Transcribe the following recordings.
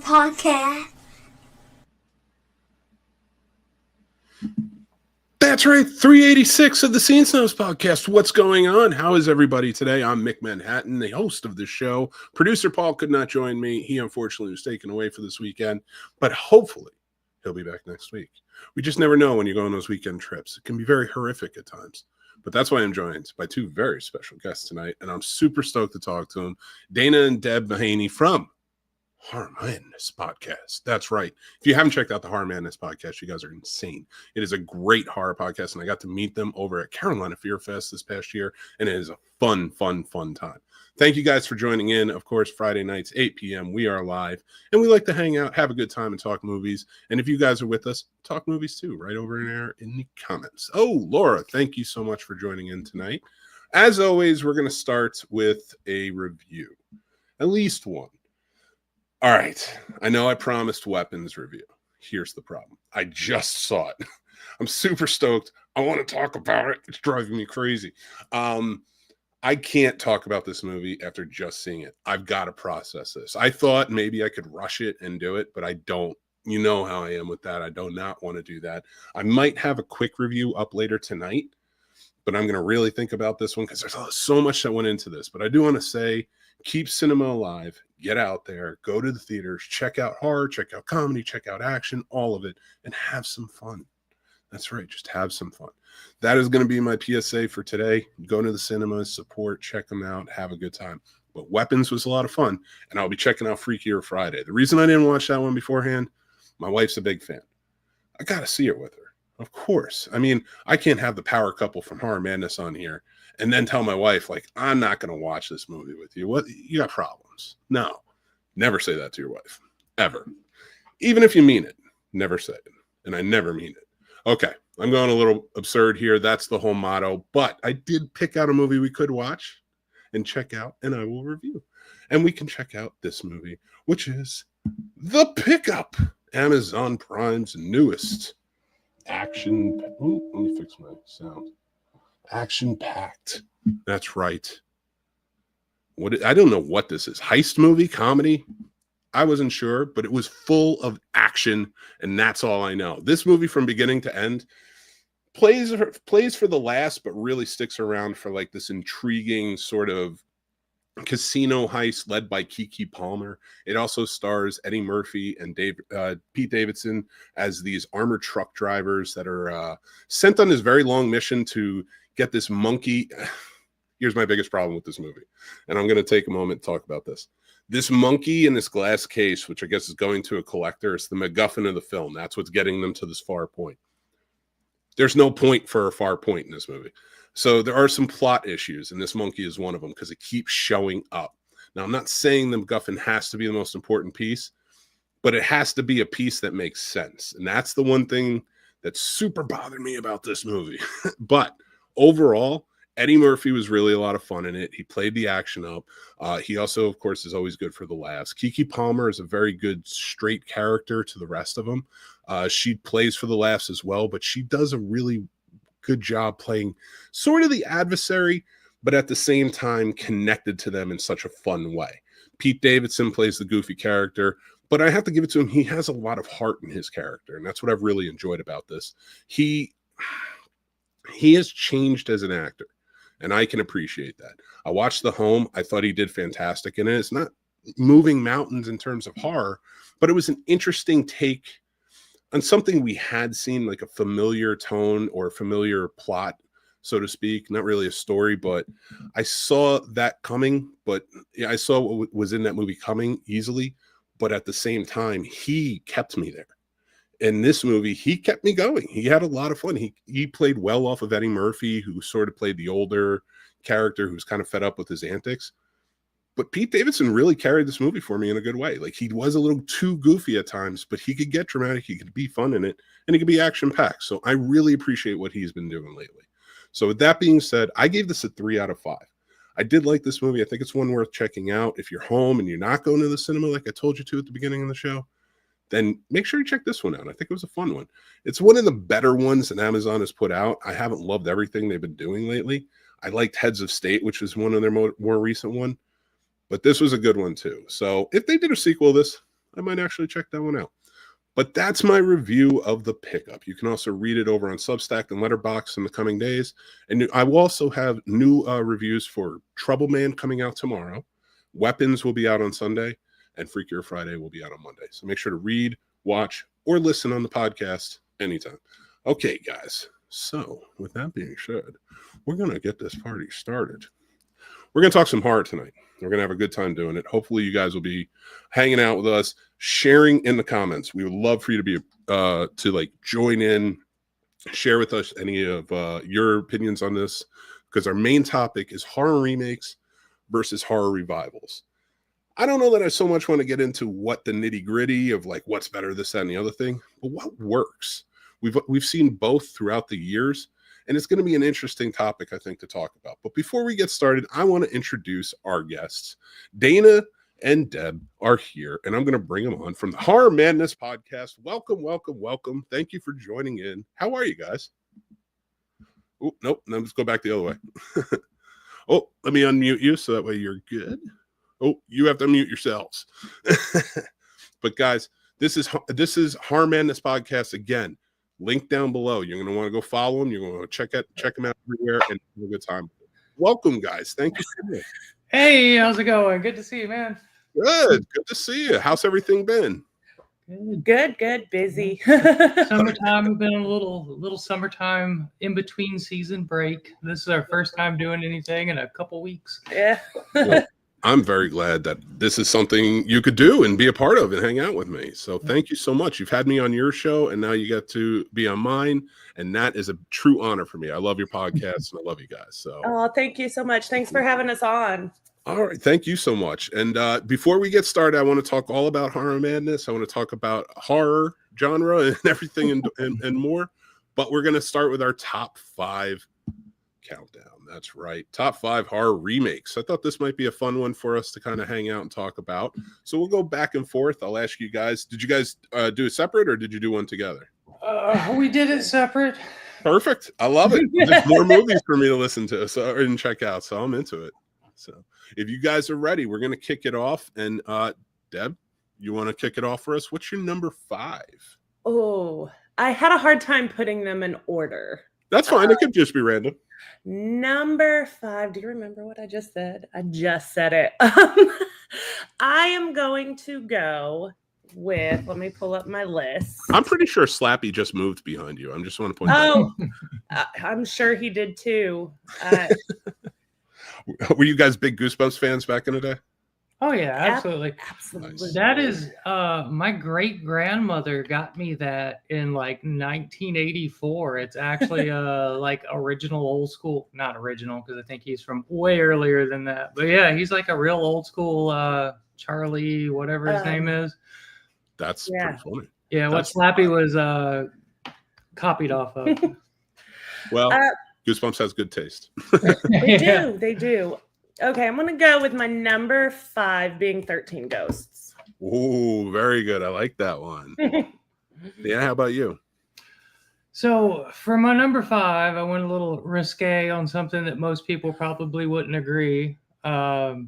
podcast. That's right, 386 of the Snobs podcast. What's going on? How is everybody today? I'm Mick Manhattan, the host of the show. Producer Paul could not join me. He unfortunately was taken away for this weekend, but hopefully he'll be back next week. We just never know when you go on those weekend trips. It can be very horrific at times. But that's why I'm joined by two very special guests tonight, and I'm super stoked to talk to them. Dana and Deb Mahanay from Horror Madness podcast. That's right. If you haven't checked out the Horror Madness podcast, you guys are insane. It is a great horror podcast, and I got to meet them over at Carolina Fear Fest this past year, and it is a fun time. Thank you guys for joining in. Of course, Friday nights, 8 p.m., we are live, and we like to hang out, have a good time, and talk movies. And if you guys are with us, talk movies too, right over there in the comments. Oh, Laura, thank you so much for joining in tonight. As always, we're going to start with a review, at least one. All right, I know I promised weapons review. Here's the problem. I just saw it. I'm super stoked. I want to talk about it. It's driving me crazy. I can't talk about this movie after just seeing it. I've got to process this. I thought maybe I could rush it and do it, but I don't. You know how I am with that. I do not want to do that. I might have a quick review up later tonight, but I'm going to really think about this one because there's so much that went into this. But I do want to say, keep cinema alive. Get out there, go to the theaters, check out horror, check out comedy, check out action, all of it, and have some fun. That's right, just have some fun. That is going to be my PSA for today. Go to the cinemas, support, check them out, have a good time. But Weapons was a lot of fun, and I'll be checking out Freakier Friday. The reason I didn't watch that one beforehand, my wife's a big fan. I got to see it with her, of course. I mean, I can't have the power couple from Horror Madness on here and then tell my wife, like, I'm not going to watch this movie with you. What? You got problems. No, never say that to your wife, ever. Even if you mean it, never say it. And I never mean it. Okay, I'm going a little absurd here. That's the whole motto. But I did pick out a movie we could watch and check out, and I will review. And we can check out this movie, which is The Pickup, Amazon Prime's newest action. Ooh, let me fix my sound. Action-packed. That's right. I don't know what this is. Heist movie, comedy? I wasn't sure, but it was full of action, and that's all I know. This movie, from beginning to end, plays for the last, but really sticks around for like this intriguing sort of casino heist led by Keke Palmer. It also stars Eddie Murphy and Pete Davidson as these armored truck drivers that are sent on this very long mission to get this monkey. Here's my biggest problem with this movie, and I'm going to take a moment to talk about this. This monkey in this glass case, which I guess is going to a collector, it's the MacGuffin of the film. That's what's getting them to this far point. There's no point for a far point in this movie. So there are some plot issues, and this monkey is one of them because it keeps showing up. Now, I'm not saying the MacGuffin has to be the most important piece, but it has to be a piece that makes sense. And that's the one thing that super bothered me about this movie. But overall, Eddie Murphy was really a lot of fun in it. He played the action up. He also, of course, is always good for the laughs. Keke Palmer is a very good straight character to the rest of them. She plays for the laughs as well, but she does a really good job playing sort of the adversary, but at the same time connected to them in such a fun way. Pete Davidson plays the goofy character, but I have to give it to him. He has a lot of heart in his character, and that's what I've really enjoyed about this. He has changed as an actor, and I can appreciate that. I watched The Home. I thought he did fantastic in it. It's not moving mountains in terms of horror, but it was an interesting take on something we had seen, like a familiar tone or a familiar plot, so to speak. Not really a story, but I saw that coming. But yeah, I saw what was in that movie coming easily. But at the same time, he kept me there. In this movie, he kept me going. He had a lot of fun. He played well off of Eddie Murphy, who sort of played the older character who's kind of fed up with his antics. But Pete Davidson really carried this movie for me in a good way. Like, he was a little too goofy at times, but he could get dramatic. He could be fun in it, and he could be action-packed. So I really appreciate what he's been doing lately. So with that being said, I gave this a 3 out of 5. I did like this movie. I think it's one worth checking out. If you're home and you're not going to the cinema like I told you to at the beginning of the show, then make sure you check this one out. I think it was a fun one. It's one of the better ones that Amazon has put out. I haven't loved everything they've been doing lately. I liked Heads of State, which was one of their more recent one. But this was a good one too. So if they did a sequel of this, I might actually check that one out. But that's my review of The Pickup. You can also read it over on Substack and Letterboxd in the coming days. And I will also have new reviews for Trouble Man coming out tomorrow. Weapons will be out on Sunday, and Freakier Friday will be out on Monday. So make sure to read, watch, or listen on the podcast anytime. Okay, guys. So with that being said, we're going to get this party started. We're going to talk some horror tonight. We're going to have a good time doing it. Hopefully you guys will be hanging out with us, sharing in the comments. We would love for you to be to like join in, share with us any of your opinions on this, because our main topic is horror remakes versus horror revivals. I don't know that I so much want to get into what the nitty gritty of like what's better, this, that, and the other thing, but what works. We've seen both throughout the years, and it's going to be an interesting topic, I think, to talk about. But before we get started, I want to introduce our guests. Dana and Deb are here, and I'm going to bring them on from the Horror Madness podcast. Welcome, welcome, welcome. Thank you for joining in. How are you guys? Oh, nope. Now let's go back the other way. Oh, let me unmute you so that way you're good. Oh, you have to unmute yourselves. But guys, this is Horror Madness podcast again. Link down below. You're going to want to go follow them. You're going to check them out everywhere and have a good time. Welcome, guys. Thank you for being here. Hey, how's it going? Good to see you, man. Good to see you. How's everything been? Good. Busy. Summertime. We've been on a little summertime in between season break. This is our first time doing anything in a couple weeks. Yeah. Well, I'm very glad that this is something you could do and be a part of and hang out with me. So thank you so much. You've had me on your show, and now you get to be on mine, and that is a true honor for me. I love your podcast, and I love you guys. So, thank you so much. Thanks for having us on. All right, thank you so much. And before we get started, I want to talk all about Horror Madness. I want to talk about horror genre and everything and more. But we're going to start with our top 5 countdown. That's right. Top 5 horror remakes. I thought this might be a fun one for us to kind of hang out and talk about. So we'll go back and forth. I'll ask you guys, did you guys do it separate or did you do one together? We did it separate. Perfect. I love it. There's more movies for me to listen to and check out. So I'm into it. So if you guys are ready, we're going to kick it off. And Deb, you want to kick it off for us? What's your number 5? Oh, I had a hard time putting them in order. That's fine. It could just be random. Number 5. Do you remember what I just said? I just said it. I am going to go with, let me pull up my list. I'm pretty sure Slappy just moved behind you. I just want to point that out. I'm sure he did too. Were you guys big Goosebumps fans back in the day? Oh yeah, absolutely. Absolutely. Nice. That is my great grandmother got me that in like 1984. It's actually like original old school, not original because I think he's from way earlier than that. But yeah, he's like a real old school Charlie, whatever his name is. That's pretty funny. Yeah, what Slappy was copied off of. Well, Goosebumps has good taste. They do. Okay, I'm going to go with my number 5 being 13 Ghosts. Oh, very good. I like that one. Yeah, how about you? So for my number 5, I went a little risque on something that most people probably wouldn't agree. But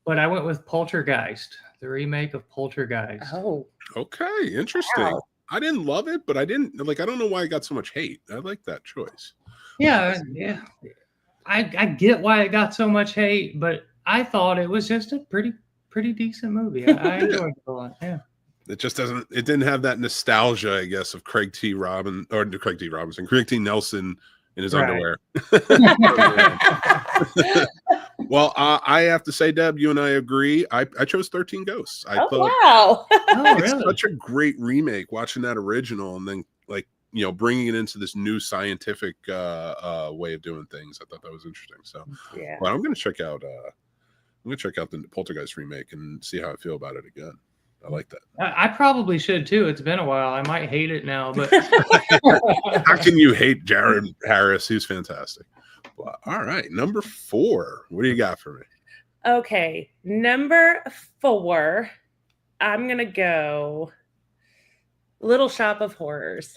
I went with Poltergeist, the remake of Poltergeist. Oh. Okay, interesting. Wow. I didn't love it, but I don't know why it got so much hate. I like that choice. Yeah. I get why it got so much hate, but I thought it was just a pretty decent movie. I enjoyed it a lot. Yeah. It just didn't have that nostalgia, I guess, of Craig T. Nelson in his underwear. Well, I have to say, Deb, you and I agree. I chose 13 Ghosts. I thought, wow. It's really? Such a great remake, watching that original and then bringing it into this new scientific way of doing things. I thought that was interesting. So, yeah. Well, I'm going to check out the Poltergeist remake and see how I feel about it again. I like that. I probably should too. It's been a while. I might hate it now, but how can you hate Jared Harris? He's fantastic. Well, all right, number 4. What do you got for me? Okay, number 4. I'm gonna go Little Shop of Horrors.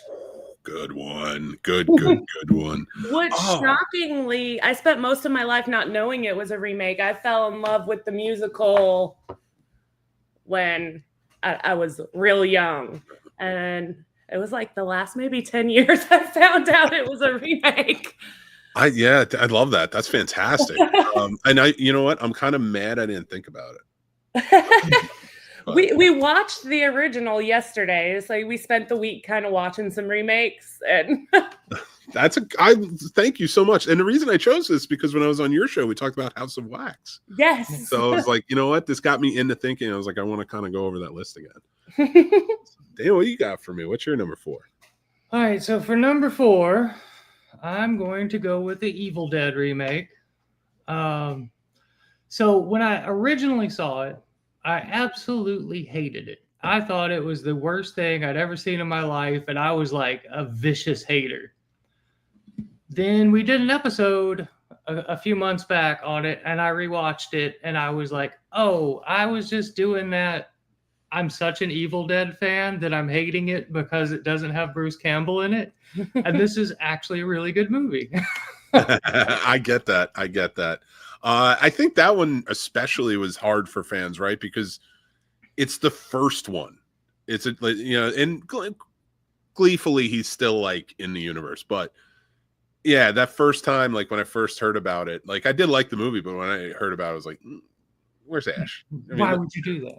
Good one. Good one. Which shockingly, I spent most of my life not knowing it was a remake. I fell in love with the musical when I was real young, and it was like the last maybe 10 years I found out it was a remake. I love that. That's fantastic. And you know what? I'm kind of mad I didn't think about it. We watched the original yesterday. It's like we spent the week kind of watching some remakes, and I thank you so much. And the reason I chose this because when I was on your show, we talked about House of Wax. Yes. So I was like, you know what? This got me into thinking. I was like, I want to kind of go over that list again. Dana, what do you got for me? What's your number 4? All right, so for number 4, I'm going to go with the Evil Dead remake. So when I originally saw it, I absolutely hated it. I thought it was the worst thing I'd ever seen in my life, and I was like a vicious hater. Then we did an episode a few months back on it, and I rewatched it, and I was like, oh, I was just doing that. I'm such an Evil Dead fan that I'm hating it because it doesn't have Bruce Campbell in it. And this is actually a really good movie. I get that. I think that one especially was hard for fans, right? Because it's the first one. It's and gleefully he's still like in the universe, but yeah, that first time, like when I first heard about it, like I did like the movie, but when I heard about it, I was like, where's Ash? I mean, why would you do that?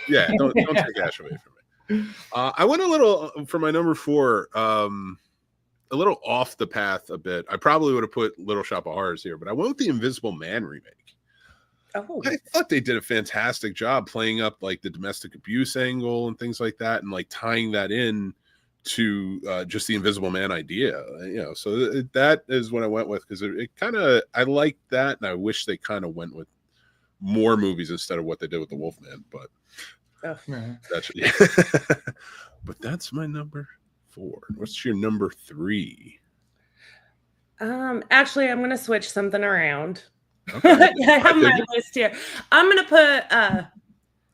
Yeah, don't take Ash away from me. I went a little for my number 4, a little off the path a bit. I probably would have put Little Shop of Horrors here, but I went with the Invisible Man remake. Oh, I thought they did a fantastic job playing up like the domestic abuse angle and things like that, and like tying that in to just the Invisible Man idea. So that is what I went with because it kind of I like that, and I wish they kind of went with more movies instead of what they did with the Wolfman. But but that's my number 4. What's your number 3? Actually, I'm gonna switch something around. Okay. I have my list here. I'm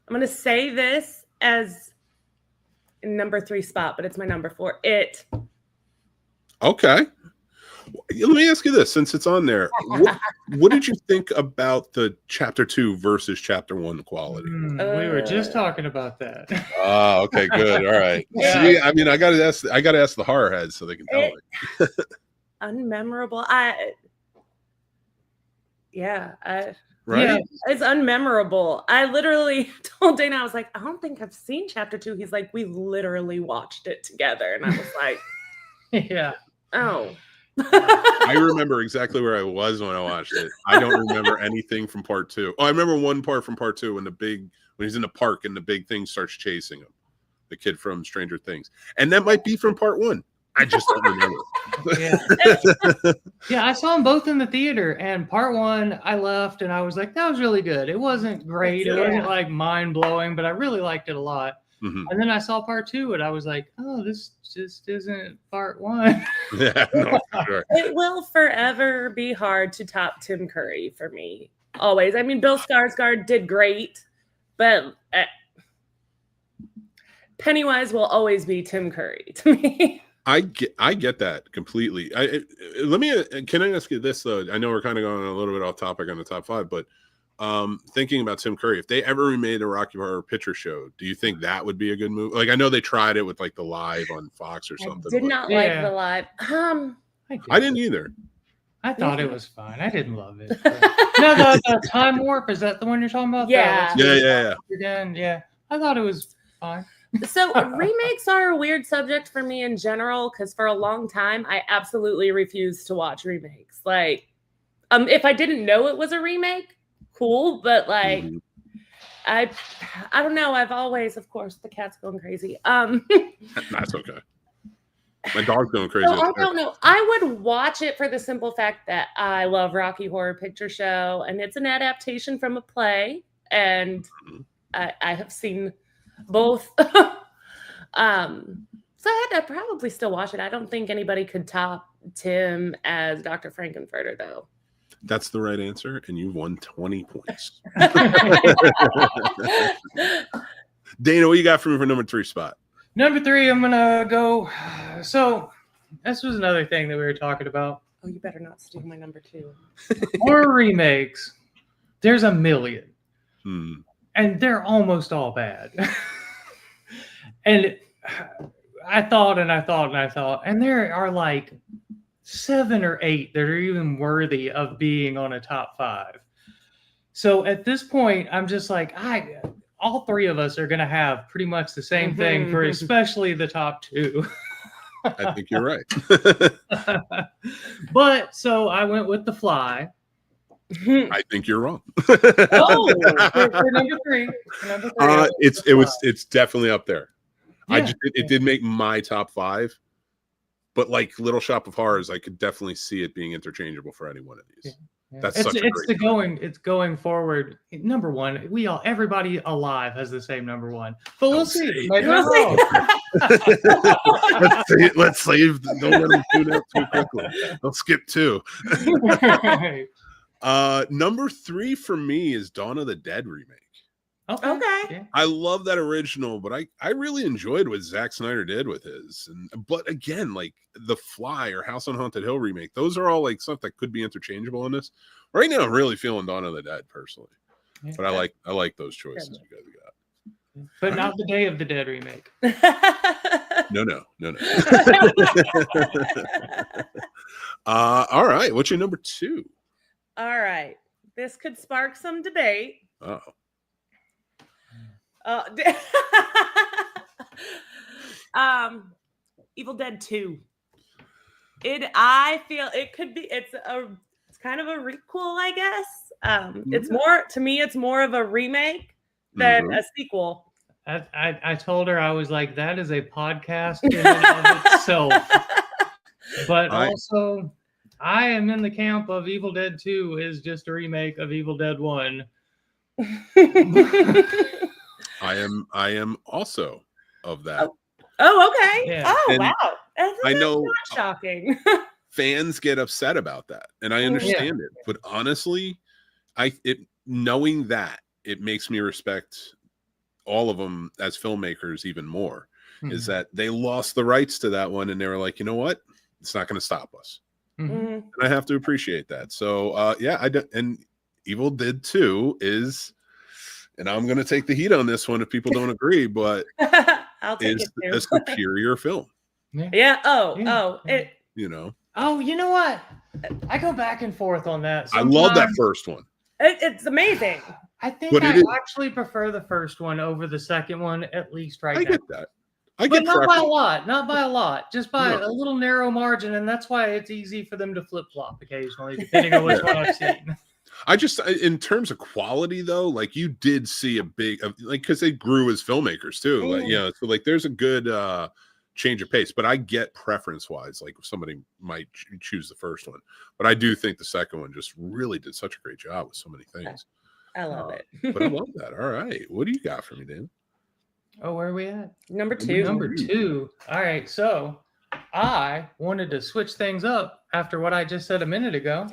gonna say this as number 3 spot, but it's my number 4. It. Okay. Let me ask you this, since it's on there. What did you think about the chapter 2 versus chapter 1 quality? We were just talking about that. Oh, okay, good. All right. Yeah. See, I mean, I gotta ask the horror heads so they can tell me. Unmemorable. Right? Yeah, it's unmemorable. I literally told Dana, I was like, I don't think I've seen chapter 2. He's like, we literally watched it together. And I was like, Yeah. oh. I remember exactly where I was when I watched it. I don't remember anything from part 2. Oh, I remember one part from part 2 when he's in the park and the big thing starts chasing him. The kid from Stranger Things. And that might be from part 1. I just don't remember. Yeah, I saw them both in the theater, and part 1 I left and I was like, that was really good. It wasn't great. It wasn't like mind blowing, but I really liked it a lot. Mm-hmm. And then I saw part 2 and I was like, oh, this just isn't part 1. Yeah, no, for sure. It will forever be hard to top Tim Curry for me. Always. I mean, Bill Skarsgård did great, but Pennywise will always be Tim Curry to me. I get that completely. Can I ask you this though? I know we're kind of going a little bit off topic on the top 5, but thinking about Tim Curry, if they ever remade a Rocky Horror Picture Show, do you think that would be a good movie? Like I know they tried it with like the Live on Fox or something. I did not like the Live. I didn't either. I thought it was fine. I didn't love it. No, the Time Warp, is that the one you're talking about? Yeah. Yeah. I thought it was fine. So remakes are a weird subject for me in general because for a long time I absolutely refused to watch remakes. Like, if I didn't know it was a remake, cool, but like, I don't know. I've always, of course, the cat's going crazy. That's okay. My dog's going crazy. So I don't know. I would watch it for the simple fact that I love Rocky Horror Picture Show, and it's an adaptation from a play, and I have seen both. So I'd probably still watch it. I don't think anybody could top Tim as Dr. Frankenfurter, though. That's the right answer, and you won 20 points. Dana, what you got for me for number 3 spot? Number 3, I'm gonna go. So this was another thing that we were talking about. Oh, you better not steal my number 2. Horror remakes. There's a million, and they're almost all bad. And I thought, and there are like 7 or 8 that are even worthy of being on a top 5. So at this point, I'm just like, all 3 of us are going to have pretty much the same thing for especially the top 2. I think you're right. But so I went with The Fly. I think you're wrong. For number 3. It's definitely up there. Yeah. It did make my top 5, but like Little Shop of Horrors, I could definitely see it being interchangeable for any one of these. Yeah. That's such a great it's going forward. Number 1, everybody alive has the same number 1, but we'll see. Maybe I'm wrong. Let's save. Don't let them tune out too quickly. They'll skip 2. Number 3 for me is Dawn of the Dead remake. Okay. Yeah. I love that original, but I really enjoyed what Zack Snyder did with his. But again, like The Fly or House on Haunted Hill remake, those are all like stuff that could be interchangeable in this. Right now, I'm really feeling Dawn of the Dead personally, but I like those choices you guys got. But not the Day of the Dead remake. No. All right, what's your number 2? All right, this could spark some debate. Oh. Evil Dead 2. I feel it could be. It's kind of a requel, I guess. It's more to me. It's more of a remake than a sequel. I told her, I was like, that is a podcast in and of itself. But also, I am in the camp of Evil Dead 2 is just a remake of Evil Dead 1. I am also of that. Oh, okay. Yeah. Oh, wow. I know. Not shocking. Fans get upset about that, and I understand it. But honestly, knowing that, it makes me respect all of them as filmmakers even more. Is that they lost the rights to that one, and they were like, you know what? It's not going to stop us. And I have to appreciate that. So, and Evil Dead 2 is. And I'm going to take the heat on this one if people don't agree, but I'll take it's a superior film. Yeah. You know. Oh, you know what? I go back and forth on that. Sometimes. I love that first one. It's amazing. I think I actually prefer the first one over the second one, at least right now. I get that. But not by a lot. Not by a lot. Just by a little narrow margin, and that's why it's easy for them to flip-flop occasionally, depending on which one I've seen. In terms of quality though, like you did see a big, like, because they grew as filmmakers too. Like, so like there's a good change of pace, but I get preference wise, like somebody might choose the first one, but I do think the second one just really did such a great job with so many things. I love it. But I love that. All right. What do you got for me, Dan? Oh, where are we at? Number 2. Number 2. All right. So I wanted to switch things up after what I just said a minute ago.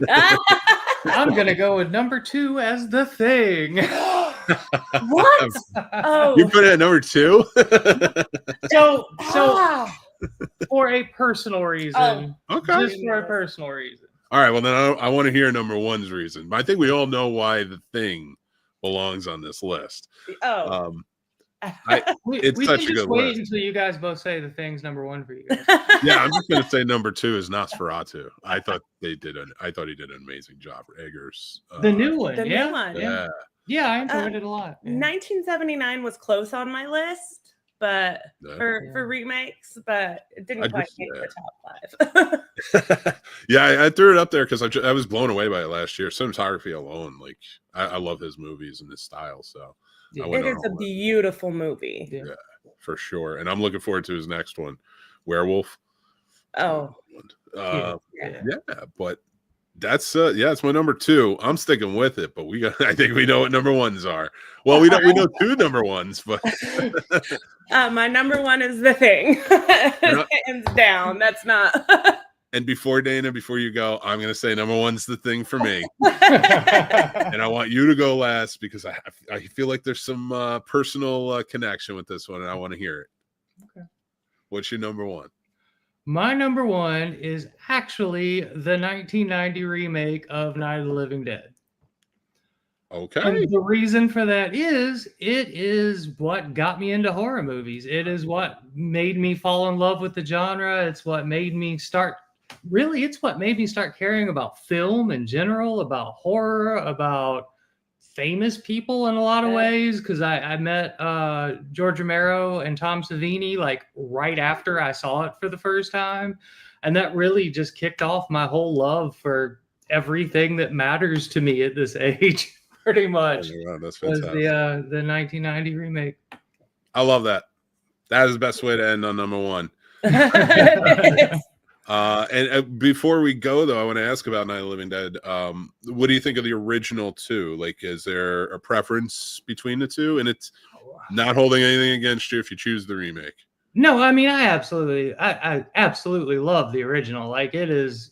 I'm going to go with number 2 as The Thing. What? Oh. You put it at number 2? So for a personal reason. Oh, okay. Just for a personal reason. All right. Well, then I want to hear number 1's reason. But I think we all know why The Thing belongs on this list. Oh. It's such a good wait until you guys both say The Thing's number 1 for you guys. Yeah, I'm just gonna say number 2 is Nosferatu. I thought he did an amazing job. Eggers, the new one, new one. Yeah, I enjoyed it a lot. 1979 was close on my list, but for remakes, but it didn't quite make the top 5. Yeah, I threw it up there because I was blown away by it last year. Cinematography alone, like I love his movies and his style. So it is a beautiful movie. Yeah, for sure. And I'm looking forward to his next one, Werewolf. Oh, but that's it's my number 2. I'm sticking with it, but I think we know what number 1s are. Well, we know 2 number 1s, but my number 1 is The Thing. Hands down. That's not. And before you go, I'm going to say number 1's The Thing for me. And I want you to go last because I feel like there's some personal connection with this one, and I want to hear it. Okay. What's your number 1? My number 1 is actually the 1990 remake of Night of the Living Dead. Okay. And the reason for that is it is what got me into horror movies. It is what made me fall in love with the genre. It's what made me start caring about film in general, about horror, about famous people in a lot of ways. Because I met George Romero and Tom Savini like right after I saw it for the first time. And that really just kicked off my whole love for everything that matters to me at this age. Pretty much. Oh my God, that's was fantastic. the 1990 remake. I love that. That is the best way to end on number one. And before we go, though, I want to ask about Night of the Living Dead. What do you think of the original two? Like, is there a preference between the two? And it's not holding anything against you if you choose the remake. No, I mean, I absolutely love the original. Like, it is,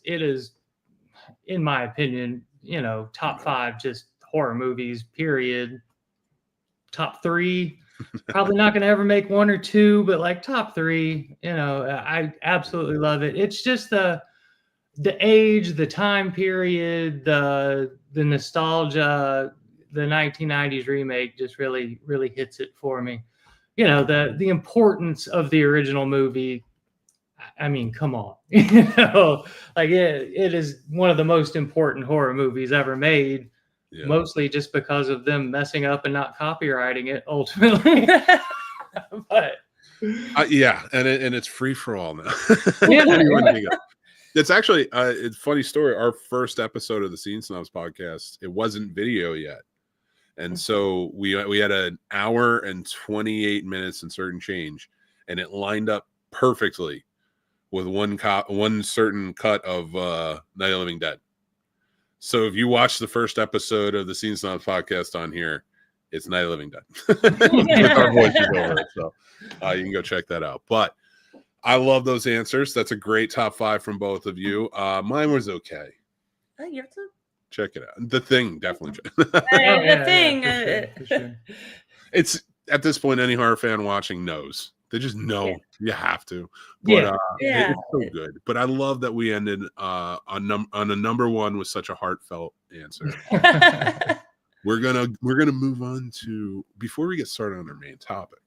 in my opinion, top 5 just horror movies, period. Top 3, probably not going to ever make 1 or 2, but like top 3, I absolutely love it. It's just the age, the time period, the nostalgia, the 1990s remake just really, really hits it for me. The importance of the original movie. I mean, come on, like it is one of the most important horror movies ever made. Yeah. Mostly just because of them messing up and not copywriting it ultimately. But yeah, and it's free for all now. Yeah. It's actually it's a funny story. Our first episode of the Scene Snobs podcast, it wasn't video yet. And so we had an hour and 28 minutes and certain change, and it lined up perfectly with one certain cut of Night of the Living Dead. So if you watch the first episode of the Scene Snobs podcast on here, it's Night of the Living Dead. With our voices over it. So you can go check that out. But I love those answers. That's a great top 5 from both of you. Mine was okay. You have to check it out. The Thing, definitely. The Thing. For sure. It's at this point, any horror fan watching knows. They just know you have to. But it's so good. But I love that we ended on a number 1 with such a heartfelt answer. We're gonna move on to, before we get started on our main topic,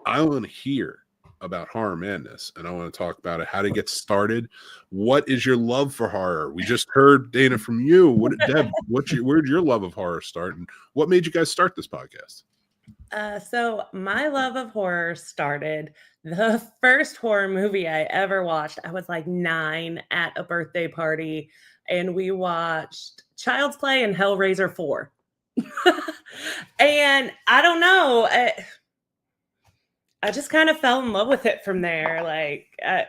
I want to hear about Horror Madness, and I want to talk about it, how to get started. What is your love for horror? We just heard, Dana, from you. Deb, where'd your love of horror start, and what made you guys start this podcast? So my love of horror started, the first horror movie I ever watched, I was like 9 at a birthday party, and we watched Child's Play and Hellraiser 4. And I don't know, I just kind of fell in love with it from there. Like, I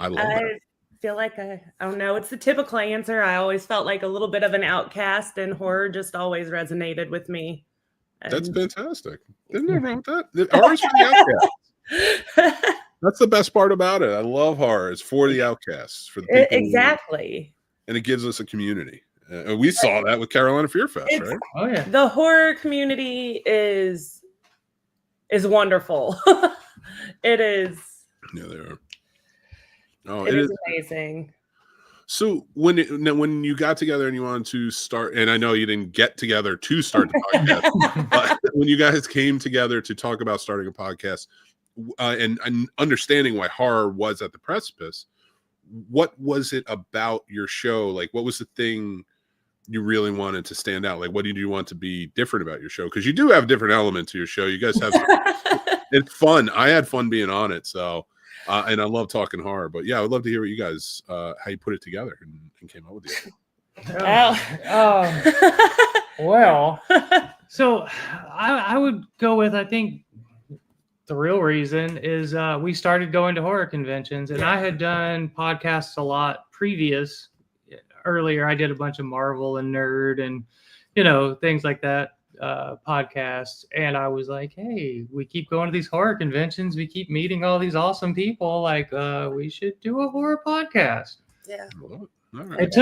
love that. Feel like I don't know. It's the typical answer. I always felt like a little bit of an outcast, and horror just always resonated with me. That's fantastic. There's nothing wrong with that. Horror's for the outcasts. That's the best part about it. I love horror. It's for the outcasts, for the people. Exactly. And it gives us a community. We saw that with Carolina Fear Fest, right? Oh yeah. The horror community is wonderful. It is. Yeah, they are. Oh, it is amazing. So when you got together and you wanted to start, and I know you didn't get together to start the podcast, but when you guys came together to talk about starting a podcast, and understanding why horror was at the precipice, what was it about your show? Like, what was the thing you really wanted to stand out? Like, what did you want to be different about your show? Because you do have different elements to your show. You guys have it's fun. I had fun being on it. So, and I love talking horror. But yeah, I would love to hear what you guys, how you put it together and came up with it. Well, so I would go with, I think the real reason is we started going to horror conventions, and I had done podcasts a lot previous. Earlier, I did a bunch of Marvel and Nerd and, things like that, podcasts. And I was like, hey, we keep going to these horror conventions. We keep meeting all these awesome people. Like, we should do a horror podcast. Yeah. Well, all right. It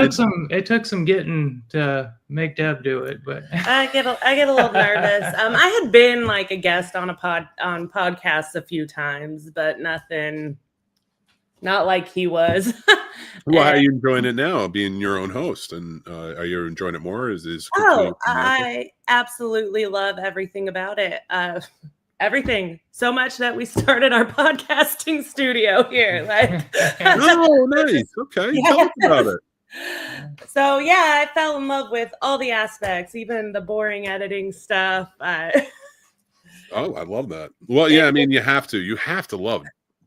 took some getting to make Deb do it, but I get a little nervous. I had been like a guest on podcasts a few times, but nothing not like he was. Well, how are you enjoying it now, being your own host? And are you enjoying it more? Is I absolutely love everything about it. Everything so much that we started our podcasting studio here. Like, oh, nice. Okay, yes. Tell us about it. So yeah, I fell in love with all the aspects, even the boring editing stuff. Oh, I love that. Well, yeah, I mean, you have to love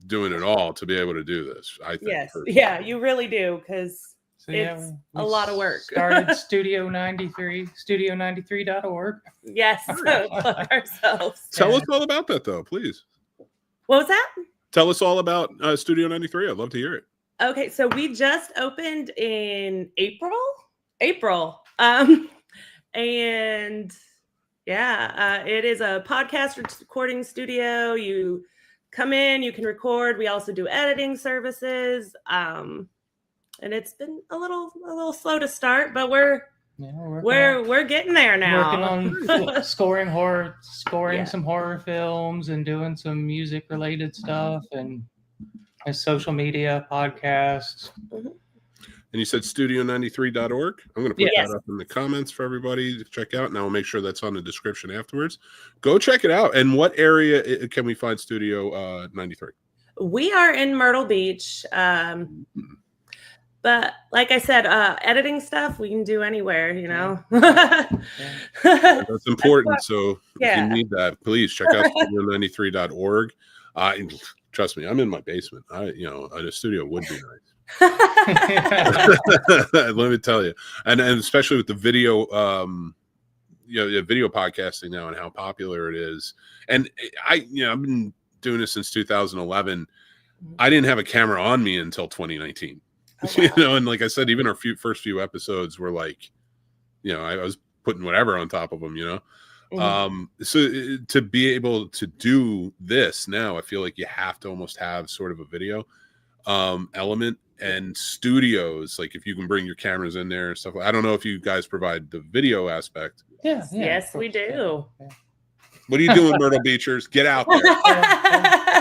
doing it all to be able to do this. I think. Yes, personally. yeah, you really do, because it's a lot of work. Started Studio 93, studio93.org. Yes, plug ourselves. Tell us all about that, though, please. What was that? Tell us all about Studio 93. I'd love to hear it. Okay, so we just opened in April. And yeah, it is a podcast recording studio. You come in, you can record. We also do editing services. And it's been a little slow to start, but we're getting there now. Working on scoring some horror films and doing some music related stuff and a social media podcast. Mm-hmm. And you said studio93.org. I'm going to put that up in the comments for everybody to check out. And I'll make sure that's on the description afterwards. Go check it out. And what area can we find Studio 93? We are in Myrtle Beach. But like I said, editing stuff we can do anywhere, you know. That's important. So if you need that, please check out studio93.org. Trust me, I'm in my basement. A studio would be nice. Let me tell you, and especially with the video, video podcasting now and how popular it is. And I've been doing this since 2011. I didn't have a camera on me until 2019. Oh, wow. And like I said, even our first few episodes were like, I was putting whatever on top of them, So to be able to do this now, I feel like you have to almost have sort of a video element. And studios, like if you can bring your cameras in there and stuff. I don't know if you guys provide the video aspect. Yeah. Yes, we do. Yeah. What are you doing, Myrtle Beachers? Get out there.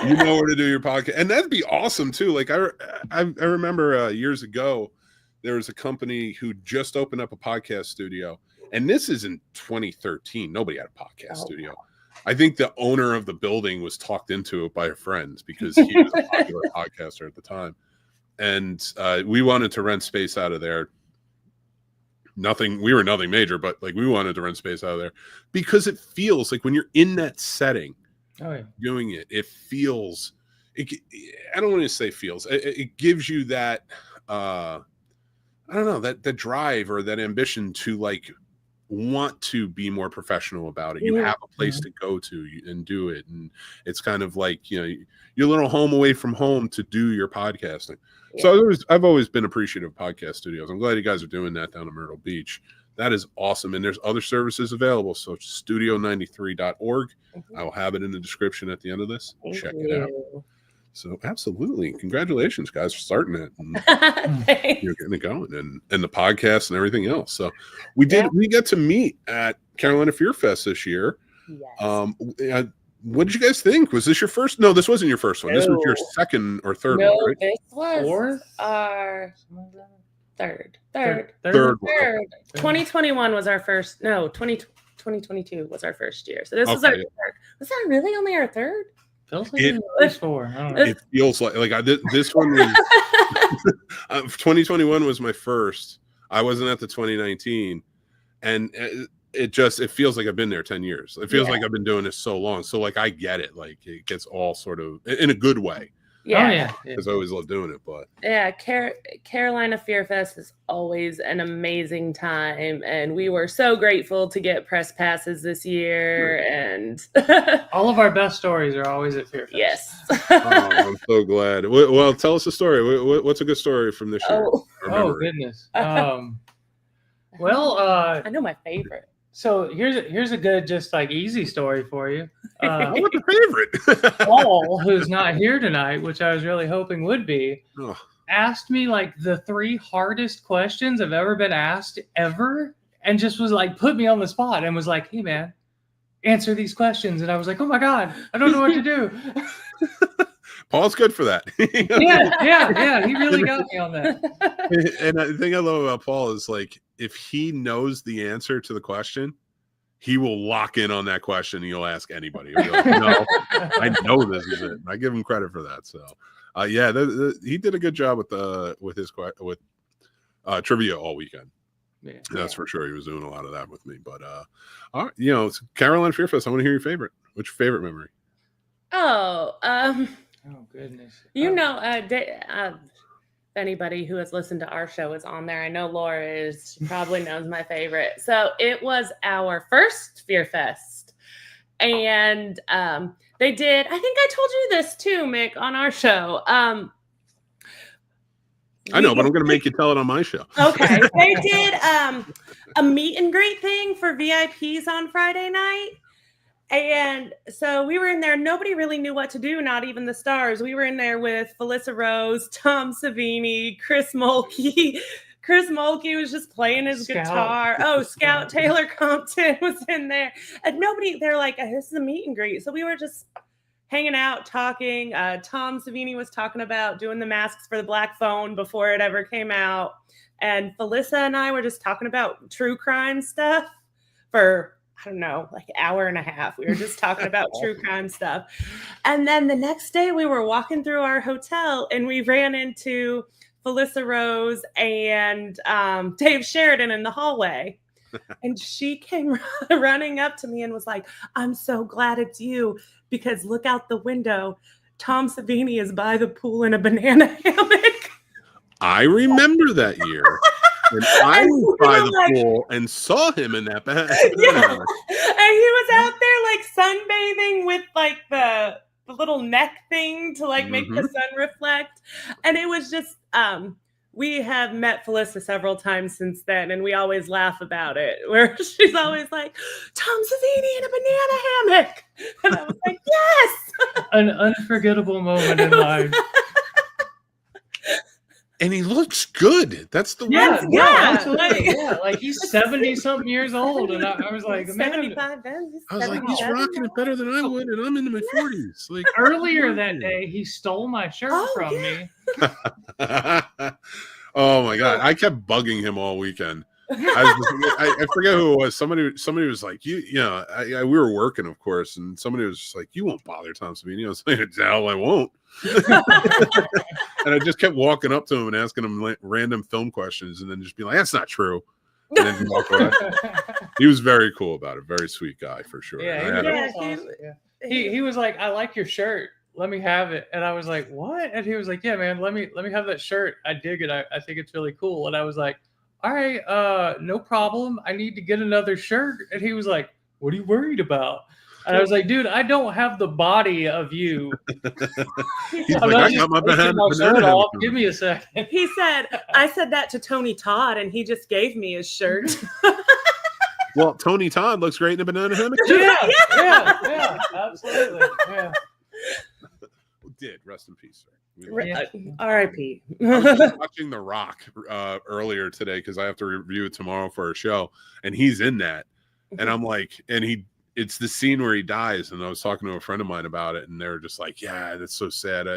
You know where to do your podcast. And that'd be awesome, too. Like, I remember years ago, there was a company who just opened up a podcast studio. And this is in 2013. Nobody had a podcast studio. I think the owner of the building was talked into it by a friend because he was a popular podcaster at the time. And we wanted to rent space out of there. We were nothing major, but like we wanted to rent space out of there because it feels like when you're in that setting doing it, it feels, I don't want to say feels, it gives you that, I don't know, that drive or that ambition to like want to be more professional about it. You have a place to go to and do it. And it's kind of like, your little home away from home to do your podcasting. Yeah. So I've always been appreciative of podcast studios. I'm glad you guys are doing that down in Myrtle Beach. That is awesome. And there's other services available. So studio93.org. I will have it in the description at the end of this. Check it out. So absolutely. Congratulations, guys, for starting it. And you're getting it going and the podcast and everything else. So we got to meet at Carolina Fear Fest this year. Yes. What did you guys think? Was this your first? No, this wasn't your first one. No. This was your second or third one, right? This was our third. Third. 2021 was our first. No, 2022 was our first year. So this was our third. Was that really only our third? Feels like it was four. I don't know. It feels like this one was 2021 was my first. I wasn't at the 2019, and it feels like I've been there 10 years. It feels like I've been doing this so long. So like I get it. Like it gets all sort of in a good way. Yeah. Because I always love doing it. But Carolina Fear Fest is always an amazing time. And we were so grateful to get press passes this year. And all of our best stories are always at Fear Fest. Yes. I'm so glad. Well, tell us a story. What's a good story from this year? Oh goodness. Well, I know my favorite. So here's a good, just like easy story for you. What's your favorite? Paul, who's not here tonight, which I was really hoping would be, asked me like the 3 hardest questions I've ever been asked ever, and just was like put me on the spot and was like, "Hey man, answer these questions." And I was like, "Oh my god, I don't know what to do." Paul's good for that. Yeah. He really got me on that. And the thing I love about Paul is like, if he knows the answer to the question, he will lock in on that question. And he'll ask anybody. He'll be like, no, I know this is it. I give him credit for that. So, he did a good job with trivia all weekend. Yeah. That's for sure. He was doing a lot of that with me. But all right, Carolina Fear Fest. I want to hear your favorite. What's your favorite memory? Oh, Oh goodness. Anybody who has listened to our show is on there. I know Laura is. She probably knows my favorite. So it was our first Fear Fest, and they did. I think I told you this too, Mick, on our show. I know, but I'm going to make you tell it on my show. Okay. They did a meet and greet thing for VIPs on Friday night. And so we were in there. Nobody really knew what to do, not even the stars. We were in there with Felissa Rose, Tom Savini, Chris Mulkey. Chris Mulkey was just playing his guitar. Oh, Scout Taylor Compton was in there. And they're like, this is a meet and greet. So we were just hanging out, talking. Tom Savini was talking about doing the masks for the Black Phone before it ever came out. And Felissa and I were just talking about true crime stuff for, I don't know, like an hour and a half. We were just talking about true crime stuff. And then the next day we were walking through our hotel and we ran into Felissa Rose and Dave Sheridan in the hallway. And she came running up to me and was like, I'm so glad it's you, because look out the window. Tom Savini is by the pool in a banana hammock. I remember that year. And I was by the pool and saw him in that banana hammock. And he was out there like sunbathing with like the little neck thing to like make the sun reflect. And it was just, we have met Felissa several times since then, and we always laugh about it, where she's always like, Tom Savini in a banana hammock. And I was like, yes! An unforgettable moment in life. And he looks good. That's the one. Absolutely. Like he's 70-something years old. And I was like, man, 75 then. I was like, he's rocking it better than I would, and I'm into my 40s. Like earlier that day, he stole my shirt from me. Oh my God. I kept bugging him all weekend. I forget who it was. Somebody was like, we were working, of course, and somebody was just like, you won't bother Tom Savini. I was like, no, I won't. And I just kept walking up to him and asking him like random film questions, and then just be like, that's not true. And then walk away. He was very cool about it. Very sweet guy for sure. He was like, I like your shirt. Let me have it. And I was like, what? And he was like, yeah, man, let me have that shirt. I dig it. I think it's really cool. And I was like, all right, no problem. I need to get another shirt. And he was like, what are you worried about? And I was like, dude, I don't have the body of you. He's like, I got my banana off. Give me a second. He said, I said that to Tony Todd, and he just gave me his shirt. Well, Tony Todd looks great in a banana hammock. Yeah, absolutely. Yeah. Did rest in peace, sir. R.I.P. I was just watching The Rock earlier today because I have to review it tomorrow for a show, and he's in that, and I'm like, it's the scene where he dies, and I was talking to a friend of mine about it, and they were just like, yeah, that's so sad.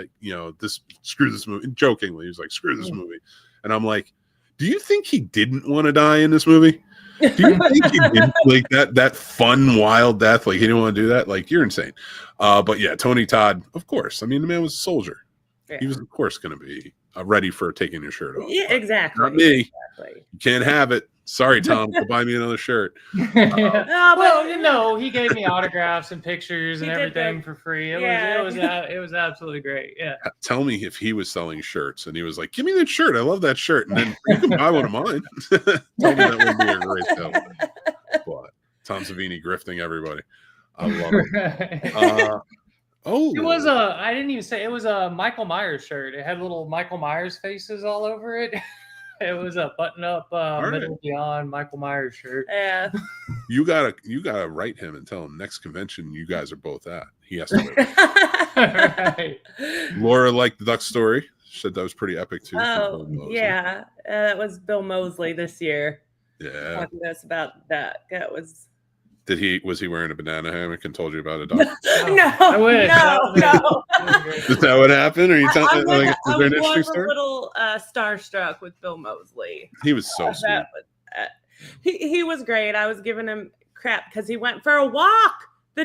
Screw this movie. Jokingly, he was like, screw this movie, and I'm like, do you think he didn't want to die in this movie? Do you think he did like that fun wild death? Like he didn't want to do that? Like you're insane. But yeah, Tony Todd, of course. I mean, the man was a soldier. Yeah. He was, of course, going to be ready for taking his shirt off. Yeah, exactly. Not me. Exactly. You can't have it. Sorry, Tom. Go buy me another shirt. He gave me autographs and pictures and everything for free. It was absolutely great. Yeah. Tell me if he was selling shirts and he was like, "Give me that shirt. I love that shirt." And then you can buy one of mine. Tell me that would be a great sale. But Tom Savini grifting everybody. I love it. It was I didn't even say it was a Michael Myers shirt. It had little Michael Myers faces all over it. It was a button-up Middle Beyond Michael Myers shirt. Yeah. You gotta write him and tell him next convention you guys are both at. He has to. Right. Laura liked the Duck Story. She said that was pretty epic too. Oh yeah, that was Bill Moseley this year. Yeah. Talking to us about that. That was Was he wearing a banana hammock and told you about a dog? No, I wish. no. Is that what happened? Or you telling like, is there an I interesting was a story? little starstruck with Bill Moseley. He was so sweet. He was great. I was giving him crap because he went for a walk the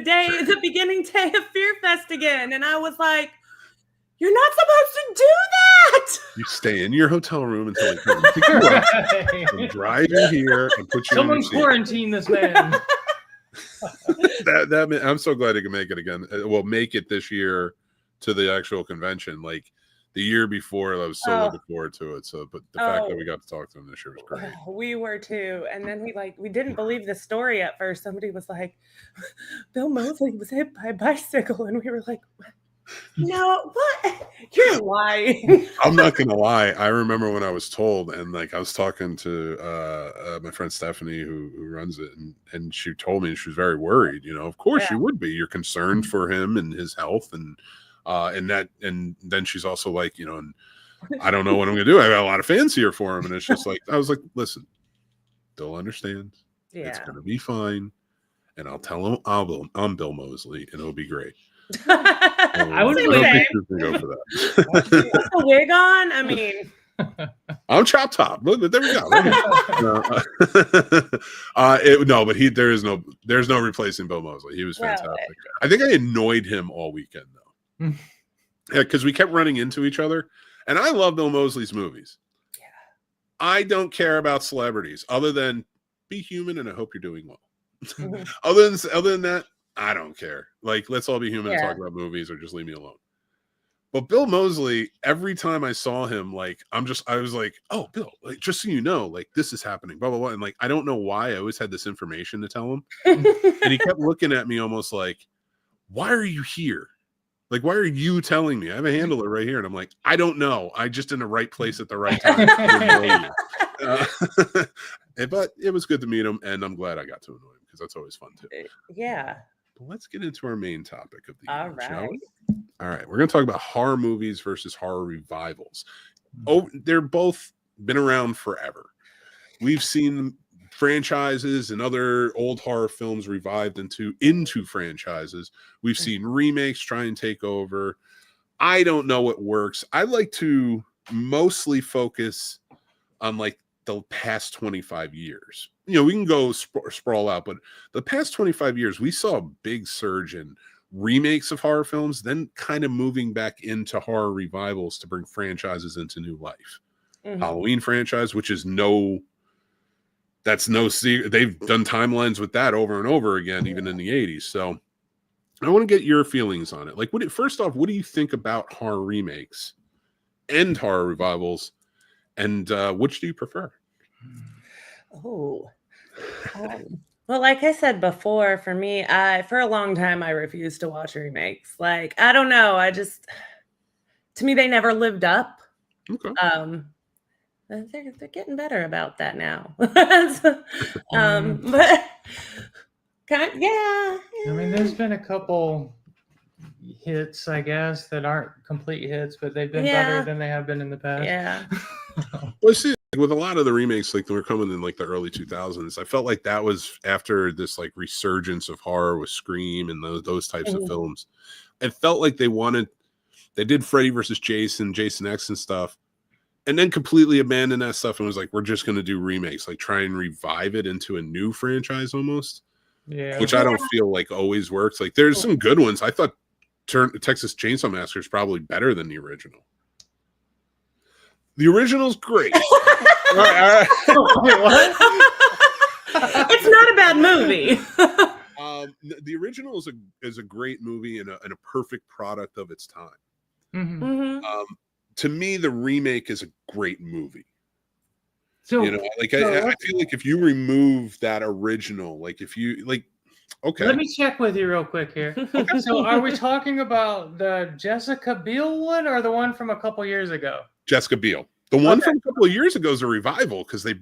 beginning day of Fear Fest again, and I was like, "You're not supposed to do that." You stay in your hotel room until he comes pick you up and drive in here and put you Someone in your seat. quarantine this man. I'm so glad he can make it again. Well, make it this year to the actual convention. Like the year before, I was so looking forward to it. So, but the fact that we got to talk to him this year was great. We were too. And then we didn't believe the story at first. Somebody was like, Bill Moseley was hit by a bicycle. And we were like, no, what? You're lying. I'm not gonna lie. I remember when I was told, and like I was talking to my friend Stephanie, who runs it, and she told me she was very worried. You know, of course you would be. You're concerned for him and his health, and then she's also like, you know, and I don't know what I'm gonna do. I got a lot of fans here for him, and it's just like I was like, listen, they'll understand. Yeah. It's gonna be fine, and I'll tell him I'm Bill Moseley, and it'll be great. I would go for that. With the wig on, I mean, I'm Chop Top. Look, there we go. No, but there's no replacing Bill Moseley. He was fantastic. I think I annoyed him all weekend though. Yeah, because we kept running into each other, and I love Bill Moseley's movies. Yeah, I don't care about celebrities other than be human, and I hope you're doing well. Other than that, I don't care. Like, let's all be human and talk about movies, or just leave me alone. But Bill Moseley, every time I saw him, like, I was like, oh, Bill, like, just so you know, like, this is happening, blah, blah, blah. And like, I don't know why I always had this information to tell him. And he kept looking at me almost like, why are you here? Like, why are you telling me? I have a handler right here. And I'm like, I don't know. I just in the right place at the right time. But it was good to meet him. And I'm glad I got to annoy him, because that's always fun too. Yeah. But let's get into our main topic of the evening, shall we? All right, we're going to talk about horror movies versus horror revivals. Oh, they're both been around forever. We've seen franchises and other old horror films revived into franchises. We've seen remakes try and take over. I don't know what works. I like to mostly focus on like the past 25 years. You know, we can go sprawl out, but the past 25 years, we saw a big surge in remakes of horror films, then kind of moving back into horror revivals to bring franchises into new life. Halloween franchise, which is they've done timelines with that over and over again, even in the 80s. So I want to get your feelings on it. Like, first off, what do you think about horror remakes and horror revivals? And which do you prefer? Oh, well, like I said before, for me, for a long time, I refused to watch remakes. Like, I don't know. To me, they never lived up. Okay. They're getting better about that now. But yeah. I mean, there's been a couple hits, I guess, that aren't complete hits, but they've been better than they have been in the past. Yeah. Well, see, with a lot of the remakes, like they were coming in like the early 2000s, I felt like that was after this like resurgence of horror with Scream and those types of films. It felt like they did Freddy versus Jason X and stuff, and then completely abandoned that stuff and was like, we're just going to do remakes, like try and revive it into a new franchise almost. Yeah. Which I don't feel like always works. Like there's some good ones. I thought Texas Chainsaw Massacre is probably better than the original. The original's great. All right. Wait, what? It's not a bad movie. The original is a great movie and a perfect product of its time. To me, the remake is a great movie. So, you know, like I feel like if you remove that original, like if you like, okay. Let me check with you real quick here. Okay. So, are we talking about the Jessica Biel one or the one from a couple years ago? Jessica Biel. The one from a couple of years ago is a revival because they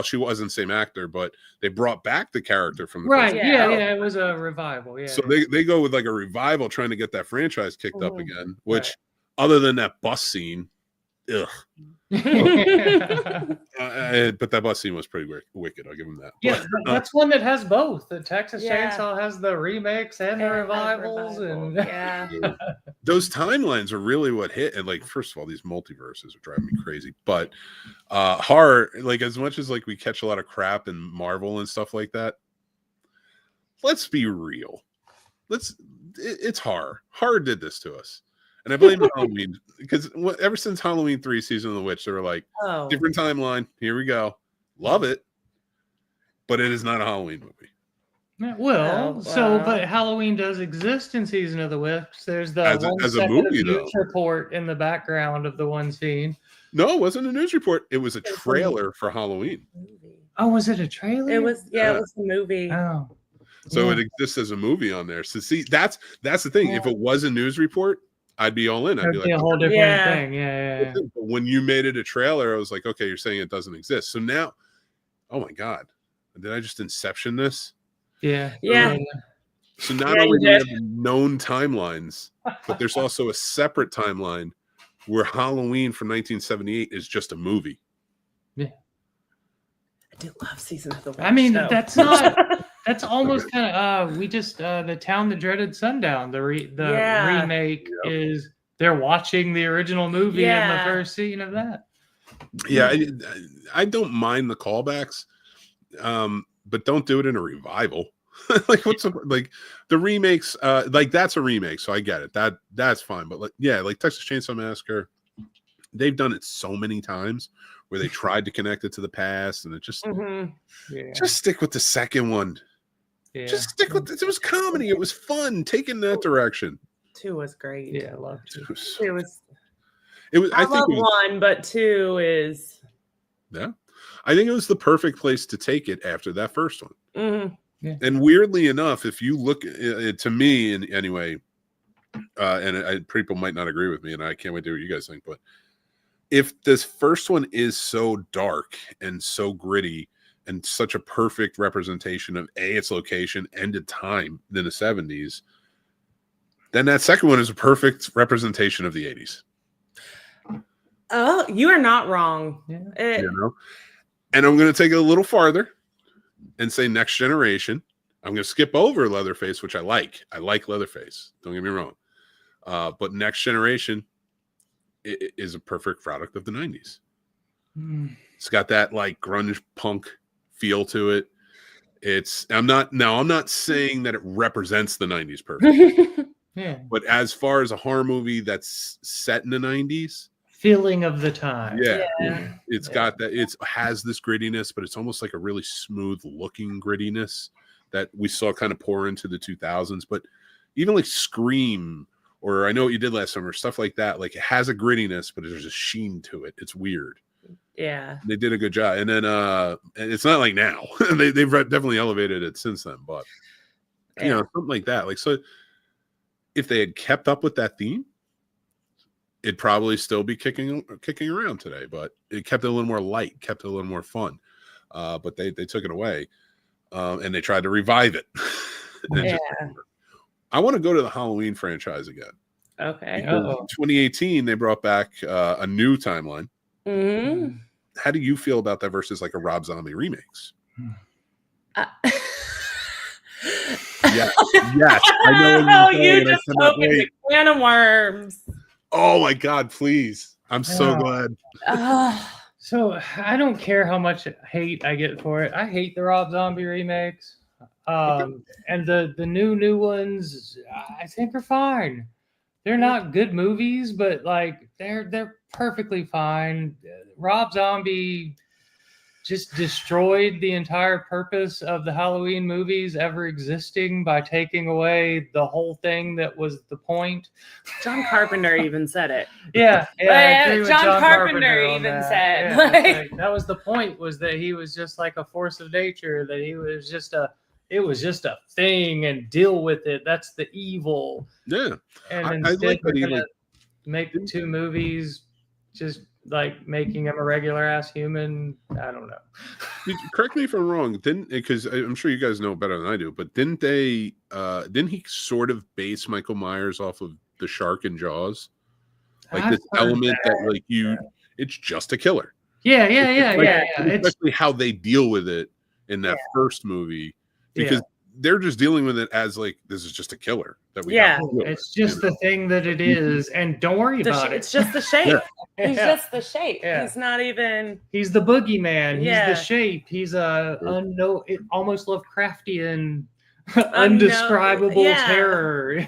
she wasn't the same actor, but they brought back the character from the first one. Yeah, it was a revival. Yeah. So they go with like a revival trying to get that franchise kicked up again, which other than that bus scene, ugh. But that bus scene was pretty wicked. I'll give him that. Yeah, that's one that has both. The Texas Yeah. Chainsaw has the remakes and the revivals, and yeah. Those timelines are really what hit. And like, first of all, these multiverses are driving me crazy. But horror, like as much as like we catch a lot of crap in Marvel and stuff like that, let's be real. It's horror. Horror did this to us. And I blame Halloween because ever since Halloween 3 Season of the Witch, they were like, different timeline. Here we go. Love it. But it is not a Halloween movie. Well, but Halloween does exist in Season of the Witch. There's the as a movie, news report in the background of the one scene. No, it wasn't a news report. It was a trailer for Halloween. Oh, was it a trailer? It was, it was a movie. Oh. So it exists as a movie on there. So see, that's the thing. If it was a news report, I'd be all in. I'd be like, a whole different thing. Yeah. But when you made it a trailer, I was like, okay, you're saying it doesn't exist. So now, oh my God, did I just Inception this? Yeah. So not only do we have known timelines, but there's also a separate timeline where Halloween from 1978 is just a movie. Yeah. I do love Season of the Witch. I mean, that's not. That's almost kind of we just the Town That Dreaded Sundown. The remake is they're watching the original movie in the first scene of that. Yeah, I don't mind the callbacks, but don't do it in a revival. Like what's like the remakes? Like that's a remake, so I get it. That's fine. But like Texas Chainsaw Massacre, they've done it so many times where they tried to connect it to the past, and it just just stick with the second one. Yeah. Just stick with it. It was comedy. It was fun. Take in that direction. 2 was great. Yeah, I loved 2. It was. I think 1, but 2 is. Yeah, I think it was the perfect place to take it after that first one. Mm-hmm. Yeah. And weirdly enough, if you look to me, in anyway, and people might not agree with me, and I can't wait to hear what you guys think, but if this first one is so dark and so gritty and such a perfect representation of its location and a time in the 70s, then that second one is a perfect representation of the 80s. Oh, you are not wrong. You know? And I'm going to take it a little farther and say Next Generation. I'm going to skip over Leatherface, which I like. I like Leatherface. Don't get me wrong. But Next Generation is a perfect product of the 90s. It's got that like grunge punk feel to it. I'm not saying that it represents the 90s perfectly. But as far as a horror movie that's set in the 90s, feeling of the time. It's got that. It has this grittiness, but it's almost like a really smooth looking grittiness that we saw kind of pour into the 2000s. But even like Scream, or I Know What You Did Last Summer, stuff like that, like it has a grittiness, but there's a sheen to it. It's weird. Yeah, they did a good job. And then and it's not like now. they've definitely elevated it since then, but you know, something like that. Like, so if they had kept up with that theme, it'd probably still be kicking around today, but it kept it a little more light, kept it a little more fun. But they took it away, and they tried to revive it. I want to go to the Halloween franchise again. Okay. In 2018, they brought back a new timeline. Mm-hmm. How do you feel about that versus like a Rob Zombie remakes? Yes, I know. You just opened a can of worms. Oh my God, please. I'm so glad. So I don't care how much hate I get for it. I hate the Rob Zombie remakes. And the new ones, I think are fine. They're not good movies, but like they're perfectly fine. Rob Zombie just destroyed the entire purpose of the Halloween movies ever existing by taking away the whole thing that was the point. John Carpenter even said it. Yeah, John Carpenter even said like, that was the point, was that he was just like a force of nature, that he was just it was just a thing and deal with it. That's the evil. Yeah. And instead like we're gonna make the 2 movies just like making him a regular ass human. I don't know. Correct me if I'm wrong. Because I'm sure you guys know better than I do, but didn't he sort of base Michael Myers off of the shark in Jaws? Like this element that like it's just a killer. Yeah. Especially how they deal with it in that first movie, because they're just dealing with it as like, this is just a killer that we got to deal with, it's just the thing that it is, and don't worry about it. It's just the shape. He's just the shape. He's not even. He's the boogeyman. He's the shape. He's almost Lovecraftian, undescribable terror.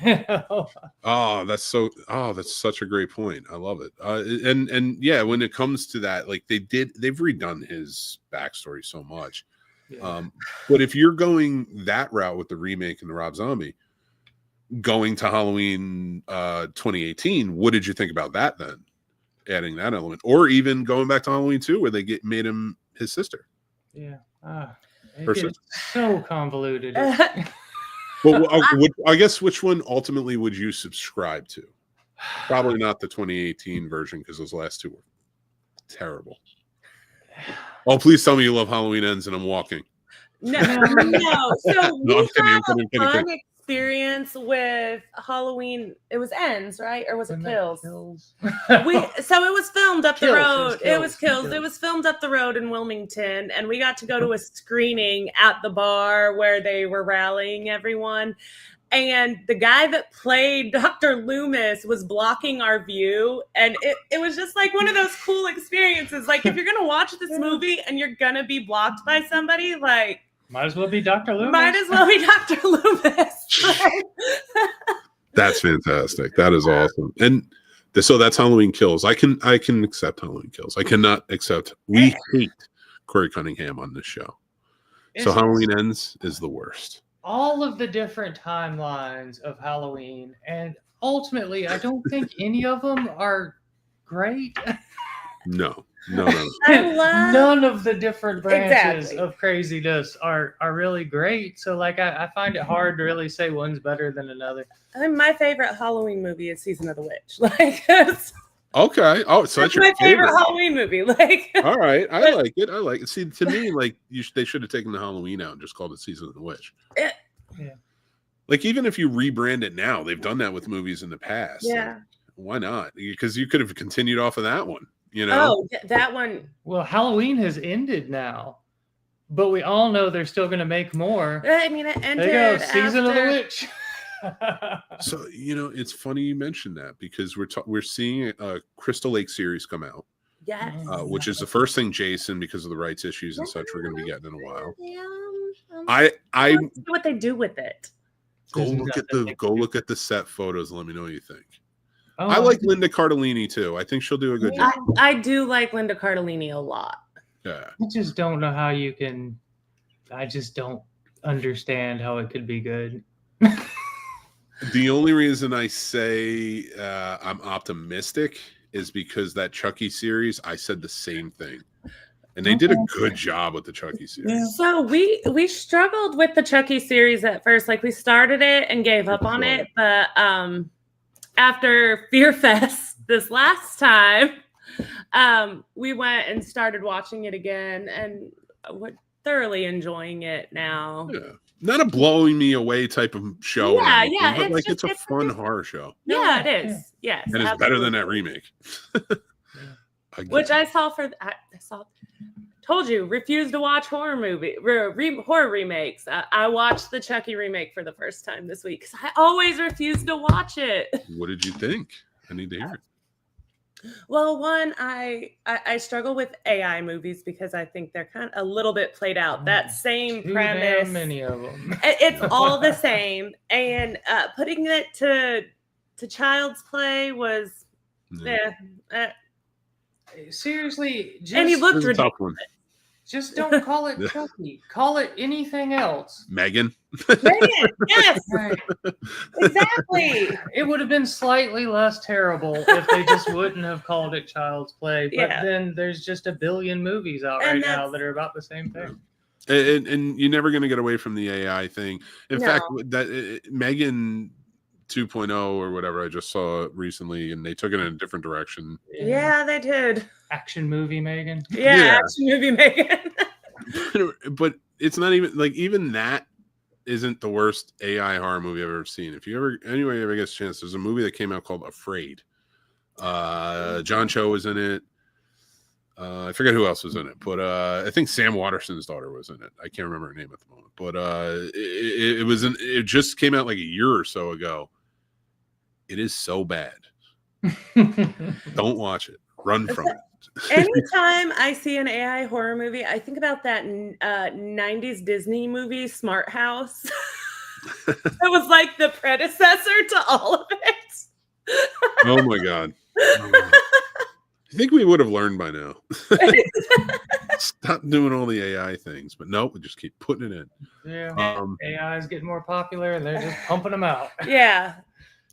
That's such a great point. I love it. And when it comes to that, like they've redone his backstory so much. But if you're going that route with the remake and the Rob Zombie, going to Halloween 2018, what did you think about that then? Adding that element, or even going back to Halloween 2, where they made him his sister. It's so convoluted. Well, I guess which one ultimately would you subscribe to? Probably not the 2018 version, because those last two were terrible. Oh, please tell me you love Halloween Ends and I'm walking. No. So we had a fun experience with Halloween. It was Ends, right? Or was it Kills? So it was filmed up the road. It was Kills. It was filmed up the road in Wilmington, and we got to go to a screening at the bar where they were rallying everyone. And the guy that played Dr. Loomis was blocking our view. And it was just like one of those cool experiences. Like, if you're going to watch this movie and you're going to be blocked by somebody, like... Might as well be Dr. Loomis. Might as well be Dr. Loomis. That's fantastic. That is awesome. And so that's Halloween Kills. I can accept Halloween Kills. I cannot accept... We hate Corey Cunningham on this show. So Halloween Ends is the worst. All of the different timelines of Halloween, and ultimately, I don't think any of them are great. No. None of the different branches of craziness are really great. So, like, I find it hard to really say one's better than another. I think my favorite Halloween movie is Season of the Witch. Like, okay. Oh, so that's your favorite Halloween movie. Like, all right, I like it. See, to me, like, they should have taken the Halloween out and just called it Season of the Witch. Like, even if you rebrand it now, they've done that with movies in the past. Yeah. Like, why not? Because you could have continued off of that one. You know? Oh, that one. Well, Halloween has ended now, but we all know they're still going to make more. I mean, it ended. There you go, Season of the Witch. So, it's funny you mentioned that, because we're seeing a Crystal Lake series come out. Yes. Which is the first thing Jason, because of the rights issues and such, we're going to be getting in a while. I see what they do with it. Go look at the set photos and let me know what you think. I like Linda Cardellini too. I think she'll do a good job. I do like Linda Cardellini a lot. Yeah. I just don't know how you can. I just don't understand how it could be good. The only reason I say I'm optimistic is because that Chucky series, I said the same thing. And they did a good job with the Chucky series. So we struggled with the Chucky series at first. Like, we started it and gave up on it. But after Fear Fest this last time, we went and started watching it again. And we're thoroughly enjoying it now. Yeah. Not a blowing me away type of show. Yeah. But it's a fun horror show. Yeah, it is. Yes. And it's better than that remake. Which I saw told you, refused to watch horror remakes. I watched the Chucky remake for the first time this week because I always refuse to watch it. What did you think? I need to hear it. Well, one, I struggle with AI movies because I think they're kind of a little bit played out. That same premise. Damn many of them. It's all the same. And putting it to Child's Play was, seriously, and he looked ridiculous. Just don't call it Chucky. Call it anything else. Megan. Yes. Right. Exactly. It would have been slightly less terrible if they just wouldn't have called it Child's Play. But then there's just a billion movies out right now that are about the same thing. And you're never going to get away from the AI thing. In fact, that Megan 2.0 or whatever I just saw recently, and they took it in a different direction. Yeah, they did. Action movie Megan. Yeah. Action movie Megan. But it's not even that isn't the worst AI horror movie I've ever seen. If you ever gets a chance, there's a movie that came out called Afraid. John Cho was in it. I forget who else was in it, but I think Sam Waterston's daughter was in it. I can't remember her name at the moment, but it just came out like a year or so ago. It is so bad. Don't watch it. Run from it. Anytime I see an AI horror movie, I think about that 90s Disney movie, Smart House. It was like the predecessor to all of it. Oh my God. I think we would have learned by now. Stop doing all the AI things, but no, we just keep putting it in. Yeah, AI is getting more popular, and they're just pumping them out. Yeah.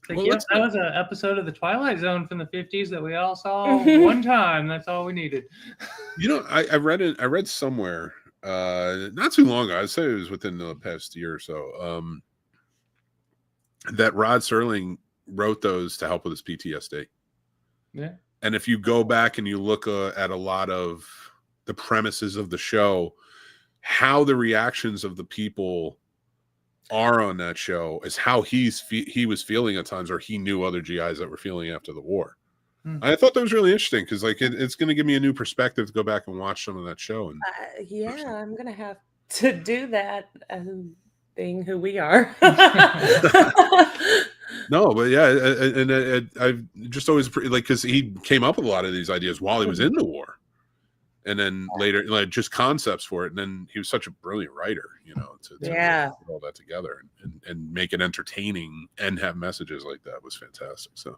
Like, well, that was an episode of the Twilight Zone from the 50s that we all saw one time. That's all we needed. You know, I read somewhere not too long ago. I'd say it was within the past year or so. That Rod Serling wrote those to help with his PTSD. Yeah. And if you go back and you look at a lot of the premises of the show, how the reactions of the people are on that show is how he was feeling at times, or he knew other GIs that were feeling after the war. I thought that was really interesting because, like, it's going to give me a new perspective to go back and watch some of that show. And yeah, I'm going to have to do that, being who we are. No, but yeah, and I've just always like, because he came up with a lot of these ideas while he was in the war, and then later, like, just concepts for it. And then he was such a brilliant writer, you know, to put all that together and make it entertaining and have messages like that was fantastic. So,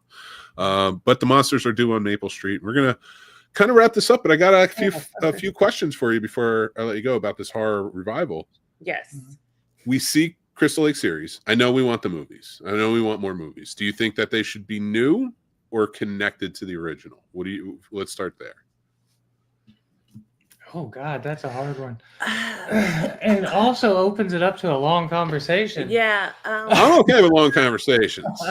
but the monsters are due on Maple Street. We're gonna kind of wrap this up, but I got a few questions for you before I let you go about this horror revival. Yes, we see Crystal Lake series. I know we want the movies. I know we want more movies. Do you think that they should be new or connected to the original? Let's start there. Oh God, that's a hard one. And also opens it up to a long conversation. Yeah. I'm okay with long conversations.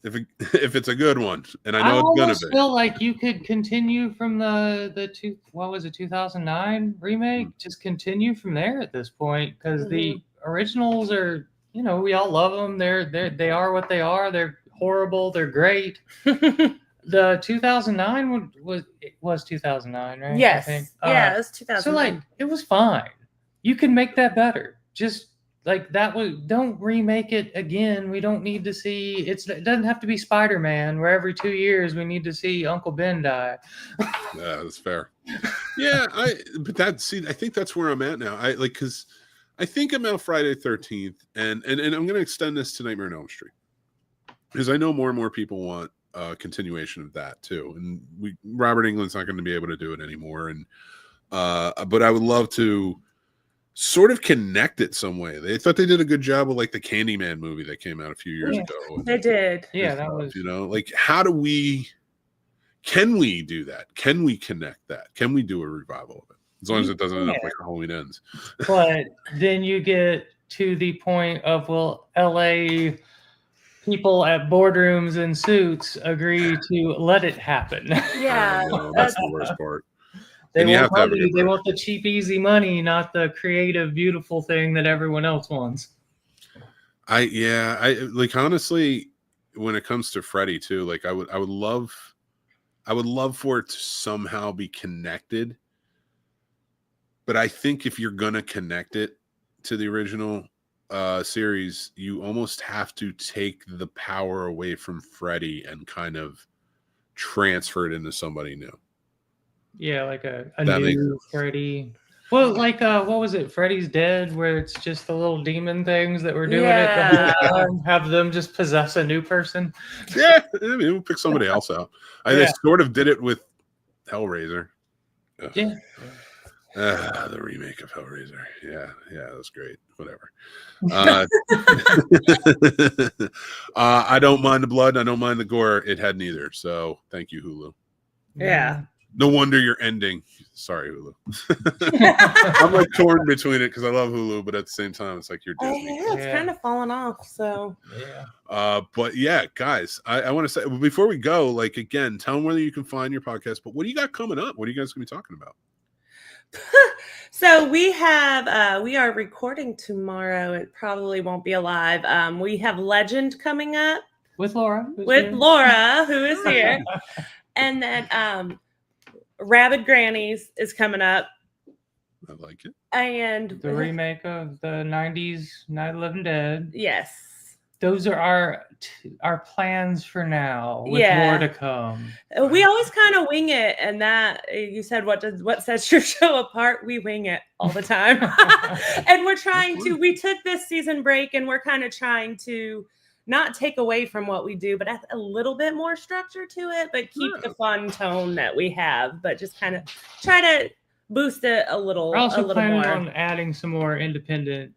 If it's a good one, and I know it's gonna be. I feel like you could continue from the 2009 remake. Just continue from there at this point, because the originals are, you know, we all love them. They are what they are. They're horrible. They're great. The 2009 was 2009, right? Yes. I think. Yeah, it was 2009. So, like, it was fine. You can make that better. Just like that was. Don't remake it again. We don't need to see. It doesn't have to be Spider-Man, where every 2 years we need to see Uncle Ben die. Yeah, that's fair. Yeah, I think that's where I'm at now. Because I think about Friday 13th, and I'm going to extend this to Nightmare on Elm Street, because I know more and more people want continuation of that too. And Robert Englund's not going to be able to do it anymore. And but I would love to sort of connect it some way. They thought they did a good job with, like, the Candyman movie that came out a few years ago. They did. Yeah, that was, you know, like, can we do that? Can we connect that? Can we do a revival of it? As long as it doesn't end up like Halloween Ends. But then you get to the point of, well, LA people at boardrooms in suits agree to let it happen. Yeah. That's the worst part. They want the cheap, easy money, not the creative, beautiful thing that everyone else wants. I like, honestly, when it comes to Freddy too, like, I would love for it to somehow be connected. But I think if you're gonna connect it to the original series, you almost have to take the power away from Freddy and kind of transfer it into somebody new. Yeah, like a new Freddy. Well, like, what was it? Freddy's Dead, where it's just the little demon things that were doing it the whole time. Have them just possess a new person. Yeah, I mean, we'll pick somebody else out. They sort of did it with Hellraiser. Ugh. Yeah. The remake of Hellraiser. Yeah, that was great. Whatever. I don't mind the blood. I don't mind the gore. It had neither. So thank you, Hulu. Yeah. No wonder you're ending. Sorry, Hulu. I'm like torn between it because I love Hulu, but at the same time, it's like you're Disney. Yeah, it's kind of fallen off. So yeah. But yeah, guys, I want to say, before we go, like, again, tell them whether you can find your podcast. But what do you got coming up? What are you guys going to be talking about? So we are recording tomorrow. It probably won't be alive. We have Legend coming up with Laura, Laura, who is here, and then Rabid Grannies is coming up. I like it. And The remake of the 90s Night of the Living Dead. yes. Those are our plans for now, with Yeah. more to come. We always kind of wing it, and that you said what sets your show apart? We wing it all the time. And we're trying to, we took this season break and we're kind of trying to not take away from what we do, but add a little bit more structure to it, but keep the fun tone that we have, but just kind of try to boost it a little We're also planning more. on adding some more independent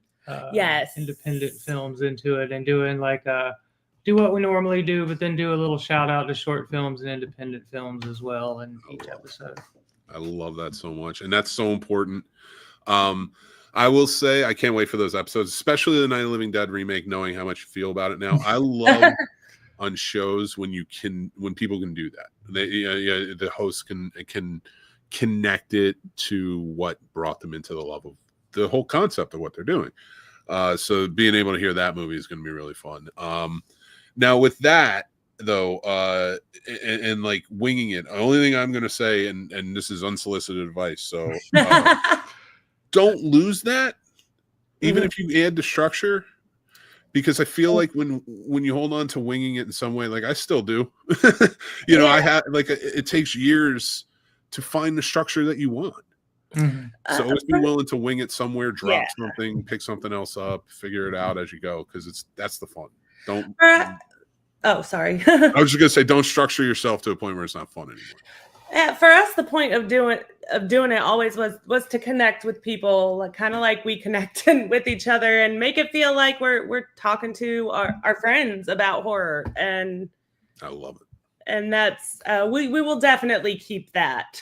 independent films into it, and doing like do what we normally do, but then do a little shout out to short films and independent films as well in each episode. I love that so much, and that's so important. I will say I can't wait for those episodes, especially the Night of the Living Dead remake, knowing how much you feel about it now. I love on shows when people can do that. The host can connect it to what brought them into the love of the whole concept of what they're doing. So being able to hear that movie is going to be really fun. Now with that though, and like winging it, the only thing I'm going to say, and this is unsolicited advice, so don't lose that, even if you add the structure, because I feel like when you hold on to winging it in some way, like I still do, I have like it takes years to find the structure that you want. So always be willing to wing it somewhere, drop something, pick something else up, figure it out as you go, because that's the fun. Don't. Oh, sorry. I was just gonna say, don't structure yourself to a point where it's not fun anymore. For us, the point of doing it always was to connect with people, like kind of like we connect with each other, and make it feel like we're talking to our friends about horror. And I love it. And that's we will definitely keep that.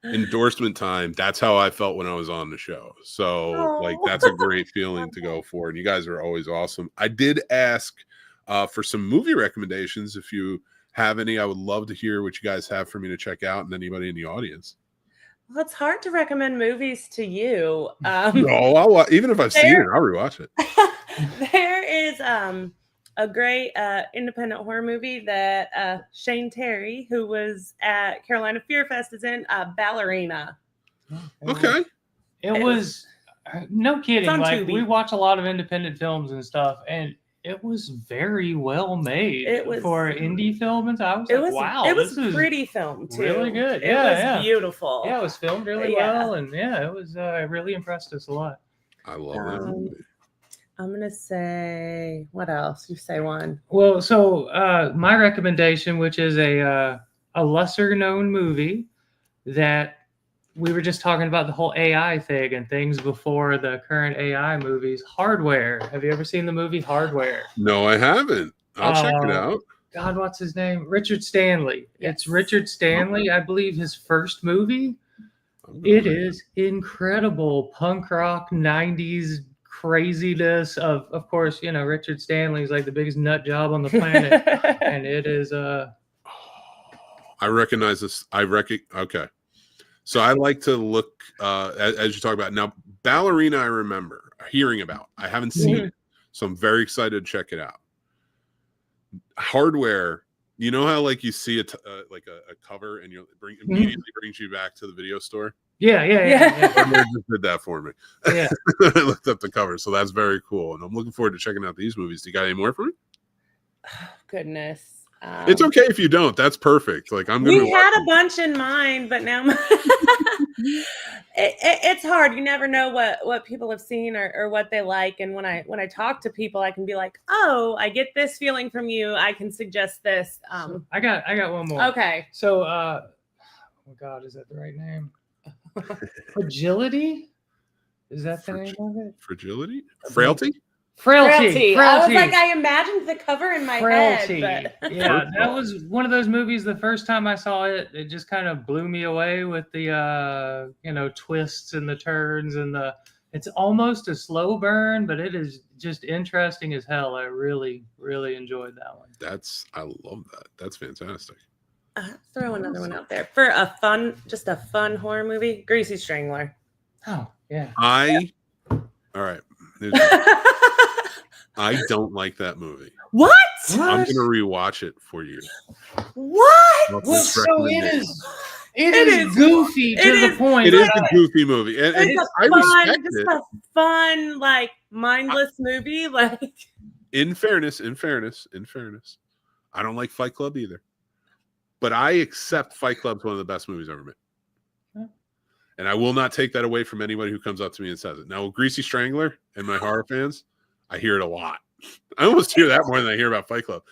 Endorsement time. That's how I felt when I was on the show. So like that's a great feeling to go for, and you guys are always awesome. I did ask for some movie recommendations. If you have any, I would love to hear what you guys have for me to check out, and anybody in the audience. Well, it's hard to recommend movies to you. No, even if I've seen it, I'll rewatch it. There is a great independent horror movie that Shane Terry, who was at Carolina Fear Fest, is in, Ballerina. Okay. It was no kidding. Like Tubi. We watch a lot of independent films and stuff, and it was very well made. It was for an indie film, and I was like, wow, it was pretty film too. Really good. It was beautiful. Yeah, it was filmed really well, and it was really impressed us a lot. I love that movie. I'm gonna say, what else? You say one. Well, so my recommendation, which is a lesser known movie that we were just talking about, the whole AI thing and things before the current AI movies. Hardware. Have you ever seen the movie Hardware? No, I haven't. I'll check it out. God, what's his name? Richard Stanley. Yes. It's Richard Stanley, I believe, his first movie. It is incredible punk rock 90s craziness of course, Richard Stanley's like the biggest nut job on the planet. And it is I recognize this. Okay. So I like to look as you talk about now. Ballerina, I remember hearing about. I haven't seen it, so I'm very excited to check it out. Hardware. You know how like you see a cover and immediately brings you back to the video store. Yeah. Hardware just did that for me. Yeah. I looked up the cover, so that's very cool, and I'm looking forward to checking out these movies. Do you got any more for me? Oh, goodness. It's okay if you don't. That's perfect. Like we had a bunch in mind, but now it's hard. You never know what people have seen or what they like. And when I talk to people, I can be like, "Oh, I get this feeling from you. I can suggest this." I got one more. Okay. So, oh God, is that the right name? Fragility? Is that the name of it? Fragility? Frailty? Frailty. I was like, I imagined the cover in my head. But... Yeah, that was one of those movies. The first time I saw it, it just kind of blew me away with the twists and the turns and it's almost a slow burn, but it is just interesting as hell. I really, really enjoyed that one. I love that. That's fantastic. Throw another one out there for a fun horror movie. Greasy Strangler. Oh yeah. All right. I don't like that movie. What? I'm gonna rewatch it for you. What? Well, Well, this so recommendation. it is goofy to the point. It is that a goofy movie, and I respect it. Just a fun, like mindless movie. Like, In fairness, I don't like Fight Club either, but I accept Fight Club's one of the best movies ever made. Yeah. And I will not take that away from anybody who comes up to me and says it. Now, with Greasy Strangler and my horror fans, I hear it a lot. I almost hear that more than I hear about Fight Club.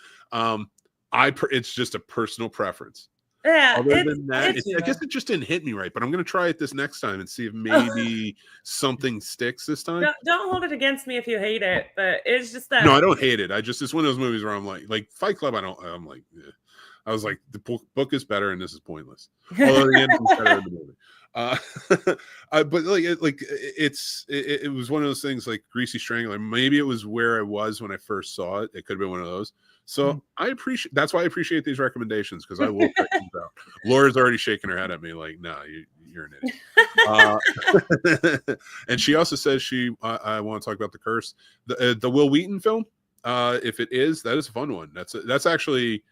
It's just a personal preference. yeah. Other than that, I guess it just didn't hit me right. But I'm going to try it this next time and see if maybe something sticks this time. Don't hold it against me if you hate it, but it's just that. No, I don't hate it. It's one of those movies where I'm like Fight Club. I'm like, yeah. I was like, the book is better and this is pointless. Although the end is better in the movie. But it was one of those things like Greasy Strangler. Maybe it was where I was when I first saw it. It could have been one of those. So that's why I appreciate these recommendations, because I will check these out. Laura's already shaking her head at me like, nah, you're an idiot. And she also says I want to talk about The Curse, the Will Wheaton film. If it is, that is a fun one. That's actually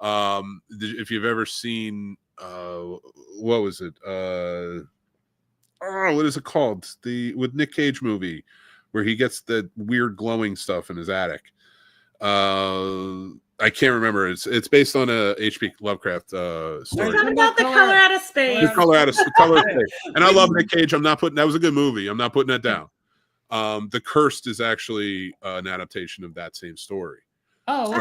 if you've ever seen what was it? What is it called? With Nick Cage movie where he gets the weird glowing stuff in his attic. I can't remember. It's based on a H.P. Lovecraft story. We're talking about The Color Out of Space. The Color Out of Space. And I love Nick Cage. That was a good movie. I'm not putting that down. The Cursed is actually an adaptation of that same story. Oh,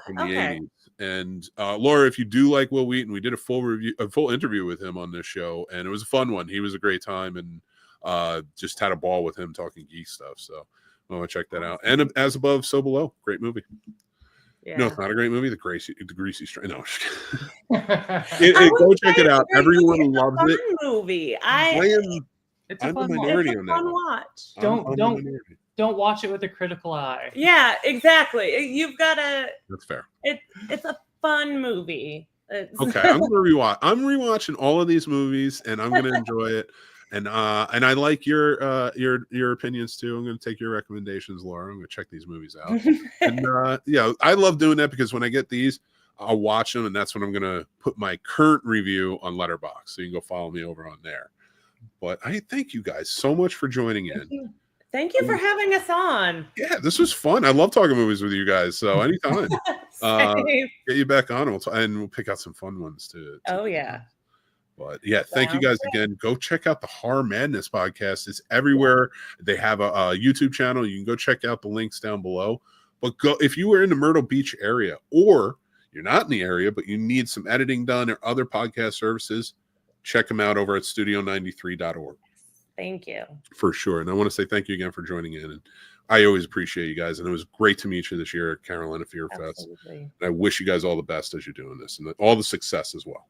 from the 80s. And Laura, if you do like Will Wheaton, we did a full interview with him on this show, and it was a fun one. He was a great time, and just had a ball with him talking geek stuff. So I want to check that out. And As Above, So Below, great movie. Yeah. No, it's not a great movie. The Greasy Strangler. No, go check it out. Everyone loves it. Movie. It's a fun watch. Don't watch it with a critical eye. Yeah, exactly. You've got to. That's fair. It's a fun movie. Okay, I'm gonna rewatch. I'm rewatching all of these movies, and I'm gonna enjoy it. And I like your opinions too. I'm gonna take your recommendations, Laura. I'm gonna check these movies out. And I love doing that, because when I get these, I'll watch them, and that's when I'm gonna put my current review on Letterboxd. So you can go follow me over on there. But I thank you guys so much for joining in. Thank you for having us on. Yeah, this was fun. I love talking movies with you guys. So anytime, get you back on, and we'll pick out some fun ones too. Oh yeah. But yeah, thank you guys again. Go check out the Horror Madness podcast. It's everywhere. They have a YouTube channel. You can go check out the links down below. But go if you were in the Myrtle Beach area, or you're not in the area but you need some editing done or other podcast services, check them out over at studio93.org. Thank you. For sure. And I want to say thank you again for joining in. And I always appreciate you guys. And it was great to meet you this year at Carolina Fear Fest. And I wish you guys all the best as you're doing this, and all the success as well.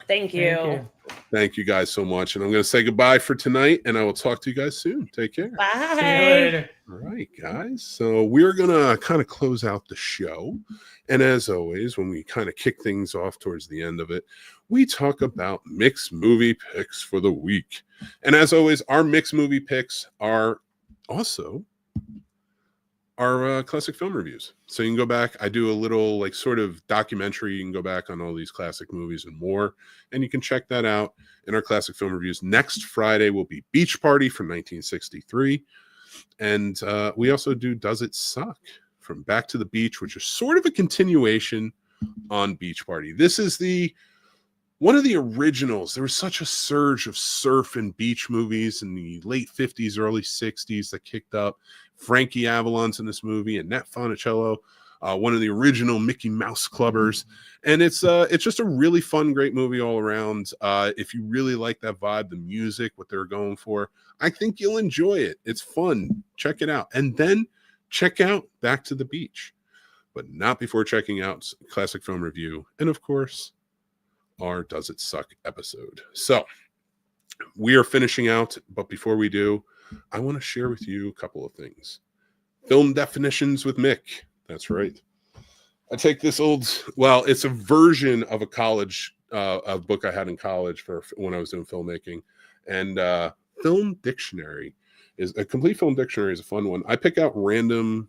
Thank you. Thank you guys so much. And I'm going to say goodbye for tonight, and I will talk to you guys soon. Take care. Bye. See you later. All right, guys. So we're going to kind of close out the show. And as always, when we kind of kick things off towards the end of it, we talk about mixed movie picks for the week. And as always, our mixed movie picks are also our classic film reviews. So you can go back. I do a little like sort of documentary. You can go back on all these classic movies and more, and you can check that out in our classic film reviews. Next Friday will be Beach Party from 1963. And we also do Does It Suck from Back to the Beach, which is sort of a continuation on Beach Party. This is one of the originals. There was such a surge of surf and beach movies in the late 50s, early 60s that kicked up. Frankie Avalon's in this movie, and Nat Funicello, one of the original Mickey Mouse clubbers. And it's just a really fun, great movie all around. If you really like that vibe, the music, what they're going for, I think you'll enjoy it. It's fun. Check it out. And then check out Back to the Beach, but not before checking out Classic Film Review. And of course, our Does It Suck episode. So we are finishing out, but before we do, I want to share with you a couple of things. Film definitions with Mick. That's right. I take this it's a version of a college a book I had in college for when I was doing filmmaking. And Film Dictionary is a complete film dictionary is a fun one. I pick out random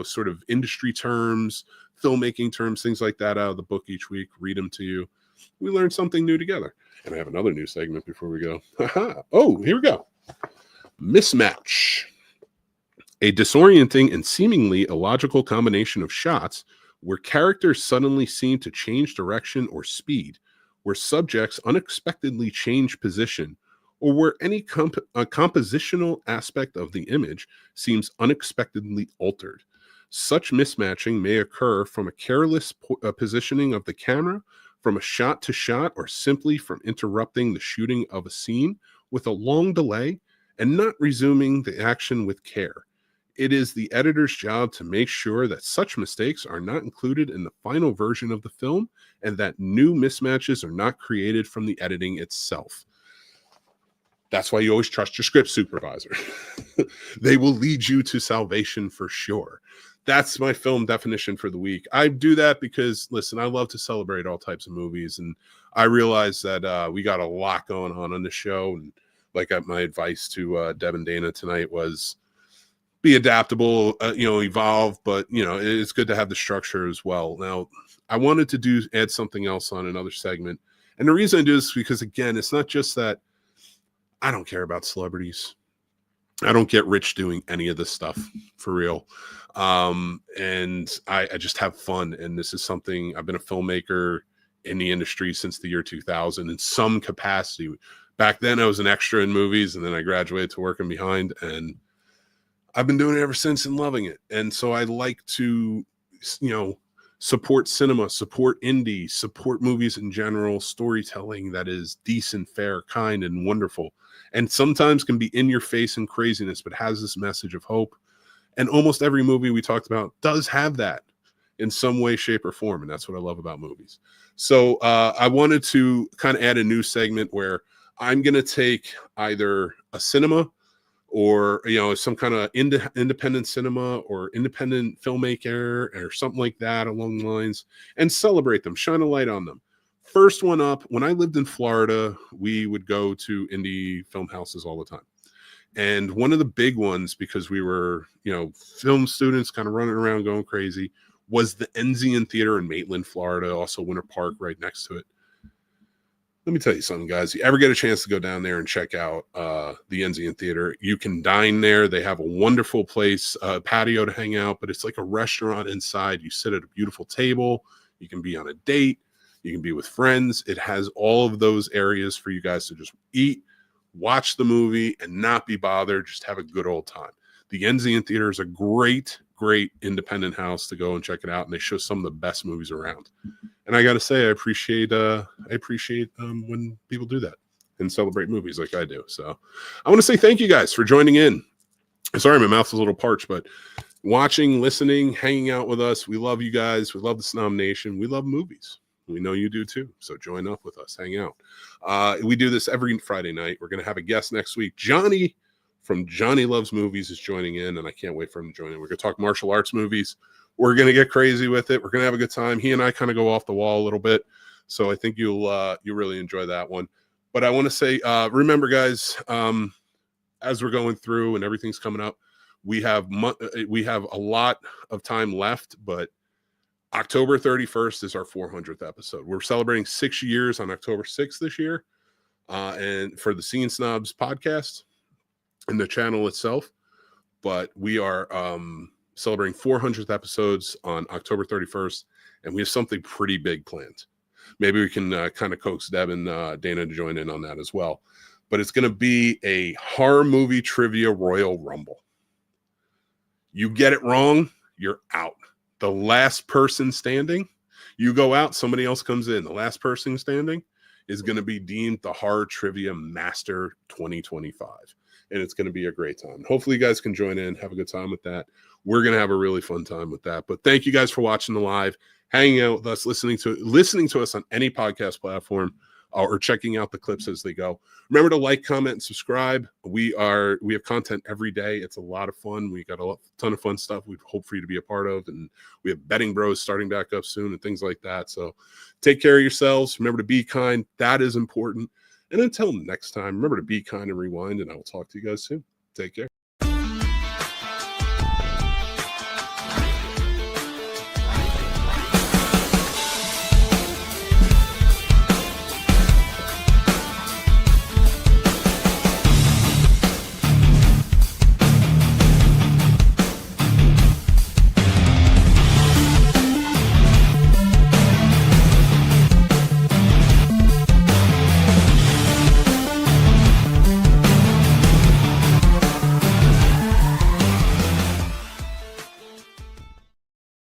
sort of industry terms, filmmaking terms, things like that out of the book each week, read them to you. We learn something new together. And I have another new segment before we go. Oh, here we go. Mismatch. A disorienting and seemingly illogical combination of shots where characters suddenly seem to change direction or speed, where subjects unexpectedly change position, or where any compositional aspect of the image seems unexpectedly altered. Such mismatching may occur from a careless positioning of the camera, from a shot to shot, or simply from interrupting the shooting of a scene with a long delay and not resuming the action with care. It is the editor's job to make sure that such mistakes are not included in the final version of the film and that new mismatches are not created from the editing itself. That's why you always trust your script supervisor. They will lead you to salvation for sure. That's my film definition for the week. I do that because, listen, I love to celebrate all types of movies, and I realize that we got a lot going on the show. And like my advice to Deb and Dana tonight was be adaptable, evolve, but it's good to have the structure as well. Now, I wanted to add something else on another segment, and the reason I do this is because, again, it's not just that I don't care about celebrities. I don't get rich doing any of this stuff for real. And I just have fun. And this is something, I've been a filmmaker in the industry since the year 2000 in some capacity. Back then I was an extra in movies, and then I graduated to working behind, and I've been doing it ever since and loving it. And so I like to, support cinema, support indie, support movies in general, storytelling that is decent, fair, kind, and wonderful. And sometimes can be in your face and craziness, but has this message of hope. And almost every movie we talked about does have that in some way, shape, or form. And that's what I love about movies. So I wanted to kind of add a new segment where I'm going to take either a cinema or some kind of independent cinema or independent filmmaker or something like that along the lines, and celebrate them, shine a light on them. First one up, when I lived in Florida, we would go to indie film houses all the time. And one of the big ones, because we were film students kind of running around going crazy, was the Enzian Theater in Maitland, Florida, also Winter Park right next to it. Let me tell you something, guys. You ever get a chance to go down there and check out the Enzian Theater, you can dine there. They have a wonderful place, patio to hang out, but it's like a restaurant inside. You sit at a beautiful table. You can be on a date. You can be with friends. It has all of those areas for you guys to just eat, watch the movie, and not be bothered. Just have a good old time. The Enzian Theater is a great independent house to go and check it out, and they show some of the best movies around. And I got to say, I appreciate when people do that and celebrate movies like I do. So I want to say thank you guys for joining in. Sorry, my mouth's a little parched, but watching, listening, hanging out with us. We love you guys. We love the Snob Nation. We love movies. We know you do too. So join up with us, hang out. We do this every Friday night. We're going to have a guest next week. Johnny from Johnny Loves Movies is joining in, and I can't wait for him to join in. We're going to talk martial arts movies. We're going to get crazy with it. We're going to have a good time. He and I kind of go off the wall a little bit. So I think you'll really enjoy that one. But I want to say, remember, guys, as we're going through and everything's coming up, we have a lot of time left, but October 31st is our 400th episode. We're celebrating 6 years on October 6th this year, and for the Scene Snobs podcast and the channel itself. But we are celebrating 400th episodes on October 31st, and we have something pretty big planned. Maybe we can kind of coax Deb and Dana to join in on that as well. But it's going to be a horror movie trivia Royal Rumble. You get it wrong, you're out. The last person standing, you go out, somebody else comes in. The last person standing is going to be deemed the Horror Trivia Master 2025. And it's going to be a great time. Hopefully you guys can join in, have a good time with that. We're going to have a really fun time with that. But thank you guys for watching the live, hanging out with us, listening to us on any podcast platform, or checking out the clips as they go. Remember to like, comment, and subscribe. We have content every day. It's a lot of fun. We got a ton of fun stuff we hope for you to be a part of. And we have Betting Bros starting back up soon and things like that. So take care of yourselves. Remember to be kind. That is important. And until next time, remember to be kind and rewind. And I will talk to you guys soon. Take care.